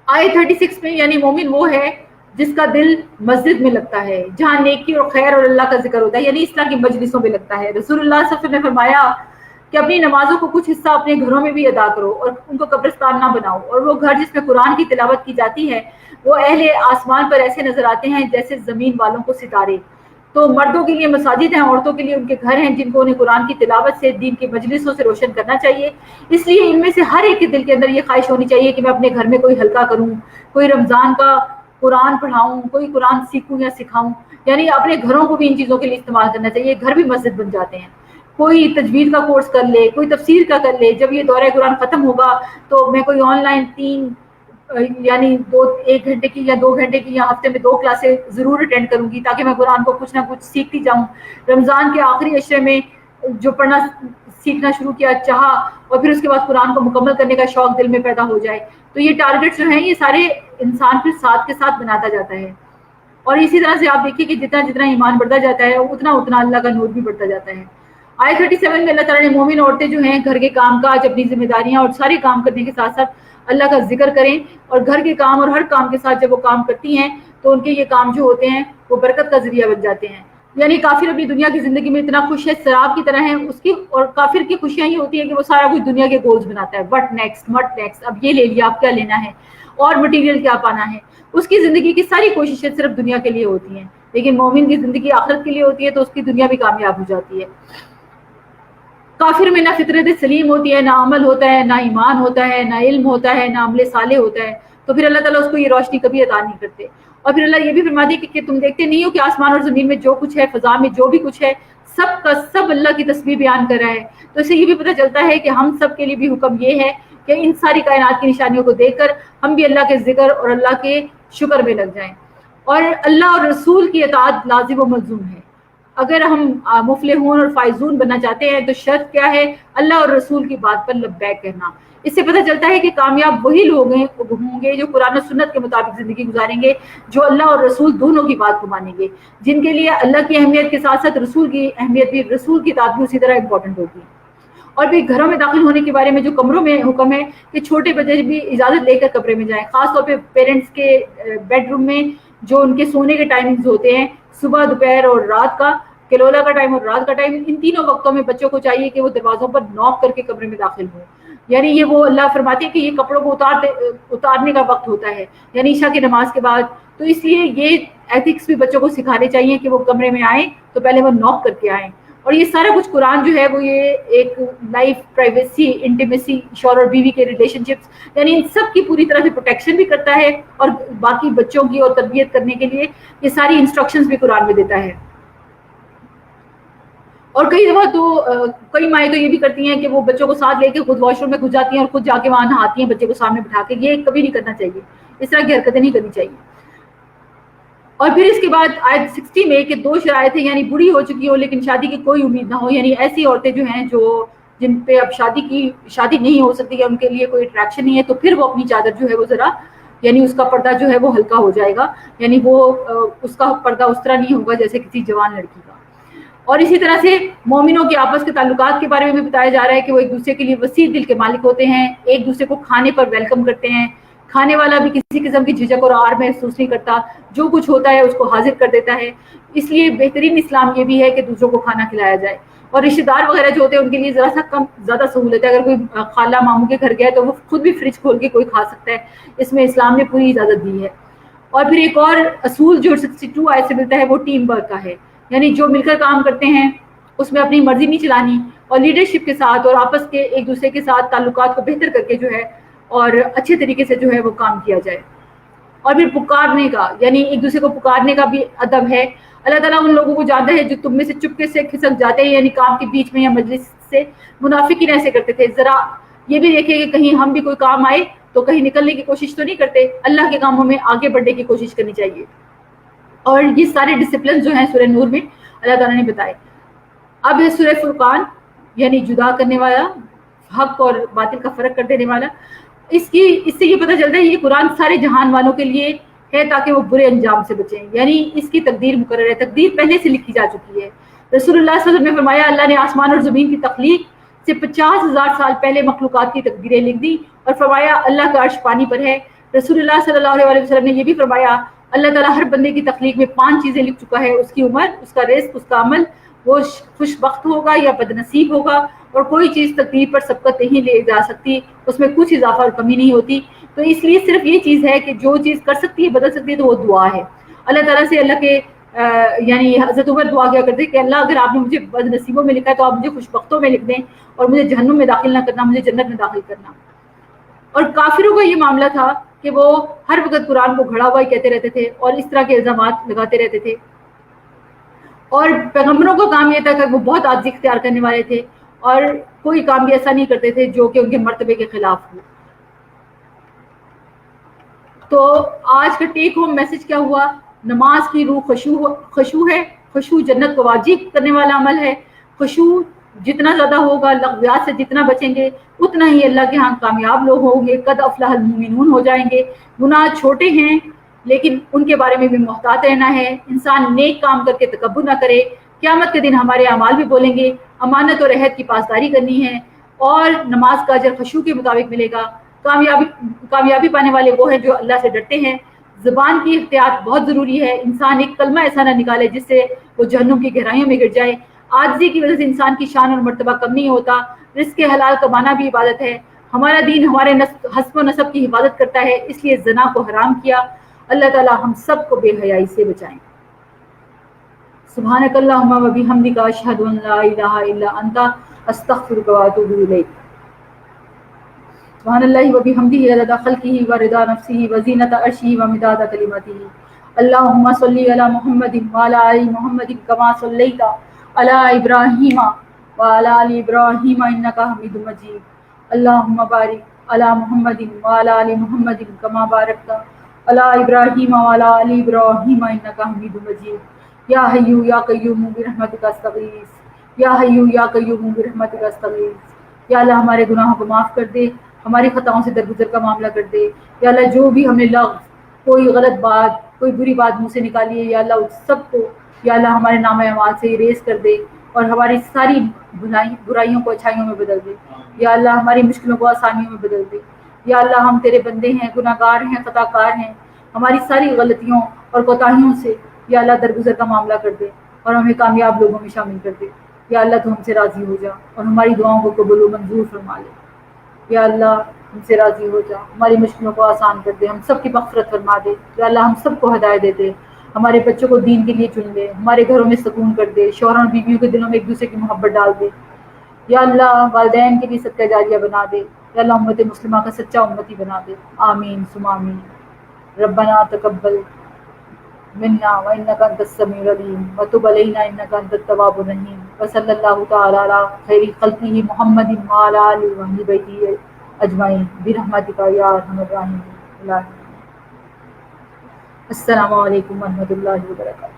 آیت 36 میں یعنی مومن وہ ہے جس کا دل مسجد میں لگتا ہے جہاں نیکی اور خیر اور اللہ کا ذکر ہوتا ہے, یعنی اس طرح کی مجلسوں میں لگتا ہے. رسول اللہ صلی اللہ علیہ وسلم نے فرمایا کہ اپنی نمازوں کو کچھ حصہ اپنے گھروں میں بھی ادا کرو اور ان کو قبرستان نہ بناؤ. اور وہ گھر جس میں قرآن کی تلاوت کی جاتی ہے وہ اہل آسمان پر ایسے نظر آتے ہیں جیسے زمین والوں کو ستارے. تو مردوں کے لیے مساجد ہیں, عورتوں کے لیے ان کے گھر ہیں جن کو انہیں قرآن کی تلاوت سے, دین کی مجلسوں سے روشن کرنا چاہیے. اس لیے ان میں سے ہر ایک کے دل کے اندر یہ خواہش ہونی چاہیے کہ میں اپنے گھر میں کوئی حلقہ کروں, کوئی رمضان کا قرآن پڑھاؤں, کوئی قرآن سیکھوں یا سکھاؤں. یعنی اپنے گھروں کو بھی ان چیزوں کے لیے استعمال کرنا چاہیے. گھر بھی مسجد بن جاتے ہیں. کوئی تجوید کا کورس کر لے, کوئی تفسیر کا کر لے. جب یہ دورہ قرآن ختم ہوگا تو میں کوئی آن لائن 1 گھنٹے کی یا 2 گھنٹے کی یا ہفتے میں 2 کلاسیں ضرور اٹینڈ کروں گی تاکہ میں قرآن کو کچھ نہ کچھ سیکھتی جاؤں. رمضان کے آخری عشرے میں جو پڑھنا سیکھنا شروع کیا چاہا اور پھر اس کے بعد قرآن کو مکمل کرنے کا شوق دل میں پیدا ہو جائے. تو یہ ٹارگیٹ جو ہیں یہ سارے انسان پھر ساتھ کے ساتھ بناتا جاتا ہے. اور اسی طرح سے آپ دیکھیے کہ جتنا جتنا ایمان بڑھتا جاتا ہے اتنا اتنا اللہ کا نور بھی بڑھتا جاتا ہے. آیت 37 میں اللہ تعالیٰ نے مومن عورتیں جو ہیں گھر کے کام کاج, اپنی ذمہ داریاں اور سارے کام کرنے کے ساتھ ساتھ اللہ کا ذکر کریں. اور گھر کے کام اور ہر کام کے ساتھ جب وہ کام کرتی ہیں تو ان کے یہ کام جو ہوتے ہیں وہ برکت کا ذریعہ بن جاتے ہیں. یعنی کافر اپنی دنیا کی زندگی میں اتنا خوش ہے, شراب کی طرح ہے اس کی, اور کافر کی خوشیاں یہ ہوتی ہیں کہ وہ سارا کچھ دنیا کے گولز بناتا ہے. وٹ نیکسٹ, اب یہ لے لیا, اب کیا لینا ہے اور مٹیریل کیا پانا ہے. اس کی زندگی کی ساری کوششیں صرف دنیا کے لیے ہوتی ہیں, لیکن مومن کی زندگی آخرت کے لیے ہوتی ہے تو اس کی دنیا بھی کامیاب ہو جاتی ہے. کافر میں نہ فطرت سلیم ہوتی ہے, نہ عمل ہوتا ہے, نہ ایمان ہوتا ہے, نہ علم ہوتا ہے, نہ عمل صالح ہوتا ہے. تو پھر اللہ تعالیٰ اس کو یہ روشنی کبھی عطا نہیں کرتے. اور پھر اللہ یہ بھی فرما دیا کہ تم دیکھتے نہیں ہو کہ آسمان اور زمین میں جو کچھ ہے, فضا میں جو بھی کچھ ہے, سب کا سب اللہ کی تسبیح بیان کر رہا ہے. تو اسے یہ بھی پتہ چلتا ہے کہ ہم سب کے لیے بھی حکم یہ ہے کہ ان ساری کائنات کی نشانیوں کو دیکھ کر ہم بھی اللہ کے ذکر اور اللہ کے شکر میں لگ جائیں. اور اللہ اور رسول کی اطاعت لازم و ملزوم ہے. اگر ہم مفلحون اور فائزون بننا چاہتے ہیں تو شرط کیا ہے؟ اللہ اور رسول کی بات پر لبیک کہنا. اس سے پتہ چلتا ہے کہ کامیاب وہی لوگ ہوں گے جو قرآن و سنت کے مطابق زندگی گزاریں گے، جو اللہ اور رسول دونوں کی بات کو مانیں گے، جن کے لیے اللہ کی اہمیت کے ساتھ ساتھ رسول کی اہمیت بھی، رسول کی اطاعت بھی اسی طرح امپورٹنٹ ہوگی۔ اور پھر گھروں میں داخل ہونے کے بارے میں جو کمروں میں حکم ہے کہ چھوٹے بچے بھی اجازت لے کر کمرے میں جائیں، خاص طور پہ پیرنٹس کے بیڈ روم میں جو ان کے سونے کے ٹائمنگز ہوتے ہیں، صبح، دوپہر اور رات کا، کلولا کا ٹائم اور رات کا ٹائم، ان تینوں وقتوں میں بچوں کو چاہیے کہ وہ دروازوں پر ناک کر کے کمرے میں داخل ہوں۔ یعنی یہ وہ اللہ فرماتے ہیں کہ یہ کپڑوں کو اتارنے کا وقت ہوتا ہے، یعنی عشاء کی نماز کے بعد، تو اس لیے یہ ایتھکس بھی بچوں کو سکھانے چاہیے کہ وہ کمرے میں آئیں تو پہلے وہ ناک کر کے آئیں۔ اور یہ سارا کچھ قرآن جو ہے وہ یہ ایک لائف، پرائیویسی، انٹیمیسی، شوہر اور بیوی کے ریلیشن شپس، یعنی ان سب کی پوری طرح سے پروٹیکشن بھی کرتا ہے، اور باقی بچوں کی اور تربیت کرنے کے لیے یہ ساری انسٹرکشنز بھی قرآن میں دیتا ہے۔ اور کئی دفعہ تو کئی مائیں تو یہ بھی کرتی ہیں کہ وہ بچوں کو ساتھ لے کے خود واش روم میں گھس جاتی ہیں اور خود جا کے وہاں نہاتی ہیں بچے کو سامنے بٹھا کے، یہ کبھی نہیں کرنا چاہیے، اس طرح کی حرکتیں نہیں کرنی چاہیے۔ اور پھر اس کے بعد آیت 60 میں کہ دو شرائط ہیں، یعنی بوڑھی ہو چکی ہو لیکن شادی کی کوئی امید نہ ہو، یعنی ایسی عورتیں جو ہیں جو جن پہ اب شادی نہیں ہو سکتی یا ان کے لیے کوئی اٹریکشن نہیں ہے، تو پھر وہ اپنی چادر جو ہے وہ ذرا، یعنی اس کا پردہ جو ہے وہ ہلکا ہو جائے گا، یعنی وہ اس کا پردہ اس طرح نہیں ہوگا جیسے کسی جوان لڑکی کا۔ اور اسی طرح سے مومنوں کے آپس کے تعلقات کے بارے میں بھی بتایا جا رہا ہے کہ وہ ایک دوسرے کے لیے وسیع دل کے مالک ہوتے ہیں، ایک دوسرے کو کھانے پر ویلکم کرتے ہیں، کھانے والا بھی کسی قسم کی جھجک اور آر محسوس نہیں کرتا، جو کچھ ہوتا ہے اس کو حاضر کر دیتا ہے۔ اس لیے بہترین اسلام یہ بھی ہے کہ دوسروں کو کھانا کھلایا جائے۔ اور رشتہ دار وغیرہ جو ہوتے ہیں ان کے لیے ذرا سا کم زیادہ سہولت ہے، اگر کوئی خالہ ماموں کے گھر گیا تو وہ خود بھی فریج کھول کے کوئی کھا سکتا ہے، اس میں اسلام نے پوری اجازت دی ہے۔ اور پھر ایک اور اصول جو 62 آیت سے ملتا ہے وہ ٹیم ورک کا ہے، یعنی جو مل کر کام کرتے ہیں اس میں اپنی مرضی نہیں چلانی، اور لیڈرشپ کے ساتھ اور آپس کے ایک دوسرے کے ساتھ تعلقات کو بہتر کر کے جو ہے اور اچھے طریقے سے جو ہے وہ کام کیا جائے۔ اور پھر پکارنے کا، یعنی ایک دوسرے کو پکارنے کا بھی ادب ہے۔ اللہ تعالیٰ ان لوگوں کو جانتا ہے جو تم میں سے چپکے سے کھسک جاتے ہیں، یعنی کام کے بیچ میں یا مجلس سے، منافقین ایسے کرتے تھے۔ ذرا یہ بھی دیکھیں کہ کہیں ہم بھی کوئی کام آئے تو کہیں نکلنے کی کوشش تو نہیں کرتے، اللہ کے کاموں میں آگے بڑھنے کی کوشش کرنی چاہیے۔ اور یہ سارے ڈسپلن جو ہیں سورہ نور میں اللہ تعالیٰ نے بتائے۔ اب ہے سورہ فرقان، یعنی جدا کرنے والا، حق اور باطل کا فرق کر دینے والا۔ اس سے یہ پتہ چلتا ہے یہ قرآن سارے جہان والوں کے لیے ہے تاکہ وہ برے انجام سے بچیں، یعنی اس کی تقدیر مقرر ہے، تقدیر پہلے سے لکھی جا چکی ہے۔ رسول اللہ صلی اللہ علیہ وسلم نے فرمایا اللہ نے آسمان اور زمین کی تخلیق سے 50,000 سال پہلے مخلوقات کی تقدیریں لکھ دی، اور فرمایا اللہ کا عرش پانی پر ہے۔ رسول اللہ صلی اللہ علیہ وسلم نے یہ بھی فرمایا اللہ تعالیٰ ہر بندے کی تخلیق میں 5 چیزیں لکھ چکا ہے، اس کی عمر، اس کا رزق، اس کا عمل، وہ خوش بخت ہوگا یا بد نصیب ہوگا، اور کوئی چیز تقدیر پر سبقت نہیں لے جا سکتی، اس میں کچھ اضافہ اور کمی نہیں ہوتی۔ تو اس لیے صرف یہ چیز ہے کہ جو چیز کر سکتی ہے، بدل سکتی ہے، تو وہ دعا ہے۔ اللہ تعالیٰ سے اللہ کے یعنی حضرت عمر دعا کیا کرتے کہ اللہ اگر آپ نے مجھے بد نصیبوں میں لکھا ہے تو آپ مجھے خوش بختوں میں لکھ دیں، اور مجھے جہنم میں داخل نہ کرنا، مجھے جنت میں داخل کرنا۔ اور کافروں کا یہ معاملہ تھا کہ وہ ہر وقت قرآن کو گھڑا ہوا ہی کہتے رہتے تھے اور اس طرح کے الزامات لگاتے رہتے تھے، اور پیغمبروں کا کام یہ تھا کہ وہ بہت عاجزی اختیار کرنے والے تھے اور کوئی کام بھی ایسا نہیں کرتے تھے جو کہ ان کے مرتبے کے خلاف ہو۔ تو آج کا ٹیک ہوم میسج کیا ہوا؟ نماز کی روح خشوع ہے، خشوع جنت کو واجب کرنے والا عمل ہے۔ خشوع جتنا زیادہ ہوگا، لغویات سے جتنا بچیں گے، اتنا ہی اللہ کے ہاں کامیاب لوگ ہوں گے، قد افلح المؤمنون ہو جائیں گے۔ گناہ چھوٹے ہیں لیکن ان کے بارے میں بھی محتاط رہنا ہے، انسان نیک کام کر کے تکبر نہ کرے۔ قیامت کے دن ہمارے اعمال بھی بولیں گے، امانت اور عہد کی پاسداری کرنی ہے، اور نماز کا اجر خشوع کے مطابق ملے گا۔ کامیابی پانے والے وہ ہیں جو اللہ سے ڈرتے ہیں۔ زبان کی احتیاط بہت ضروری ہے، انسان ایک کلمہ ایسا نہ نکالے جس سے وہ جہنم کی گہرائیوں میں گر جائے۔ عاجزی کی وجہ سے انسان کی شان اور مرتبہ کم نہیں ہوتا۔ رزق حلال کمانا بھی عبادت ہے۔ ہمارا دین ہمارے حسب و نسب کی حفاظت کرتا ہے، اس لیے زنا کو حرام کیا۔ اللہ تعالی ہم سب کو بے حیائی سے بچائیں۔ سبحانک اللہم و بحمدک، اشہد ان لا الہ الا انت، استغفرک و اتوب الیک۔ سبحان اللہ و بحمدہ عدد خلقہ و رضا نفسہ و زینت عرشہ و مداد کلماتہ۔ اللہم صلی علی محمد و علی آل محمد کما صلیت علی ابراہیم و علی آل ابراہیم انک حمید مجید۔ اللہم بارک علی محمد و علی آل محمد کما بارکت علی ابراہیم و علی آل ابراہیم انک حمید مجید۔ یا حی یا قیوم برحمتک استغیث، یا حی یا قیوم برحمتک استغیث۔ یا اللہ ہمارے گناہوں کو معاف کر دے، ہماری خطاؤں سے درگزر کا معاملہ کر دے. یا اللہ جو بھی ہم نے کوئی غلط بات کوئی بری بات منہ سے نکالی ہے یا اللہ اس سب کو یا اللہ ہمارے نام اعمال سے اریز کر دے اور ہماری ساری برائیوں کو اچھائیوں میں بدل دے. یا اللہ ہماری مشکلوں کو آسانیوں میں بدل دے. یا اللہ ہم تیرے بندے ہیں، گناہ گار ہیں، خطا کار ہیں، ہماری ساری غلطیوں اور کوتاہیوں سے یا اللہ درگزر کا معاملہ کر دے اور ہمیں کامیاب لوگوں میں شامل کر دے. یا اللہ تو ہم سے راضی ہو جا اور ہماری دعاؤں کو قبول و منظور فرما لے. یا اللہ ہم سے راضی ہو جا، ہماری مشکلوں کو آسان کر دے، ہم سب کی مغفرت فرما دے. یا اللہ ہم سب کو ہدایت دے دے، ہمارے بچوں کو دین کے لیے چن لے، ہمارے گھروں میں سکون کر دے، شوہروں اور بیویوں کے دلوں میں ایک دوسرے کی محبت ڈال دے. یا اللہ والدین کے لیے صدقہ جاریہ بنا دے. یا اللہ امت مسلمہ کا سچا امتی بنا دے. آمین ثم آمین. ربنا تقبل منا وانک انت السمیع العلیم وتب علینا انک انت التواب الرحیم. وصلی اللہ تعالی علی خیر خلقہ محمد وعلی آلہ وصحبہ بیتہ اجمعین برحمتک یا ارحم الراحمین. السلام علیکم ورحمۃ اللہ وبرکاتہ.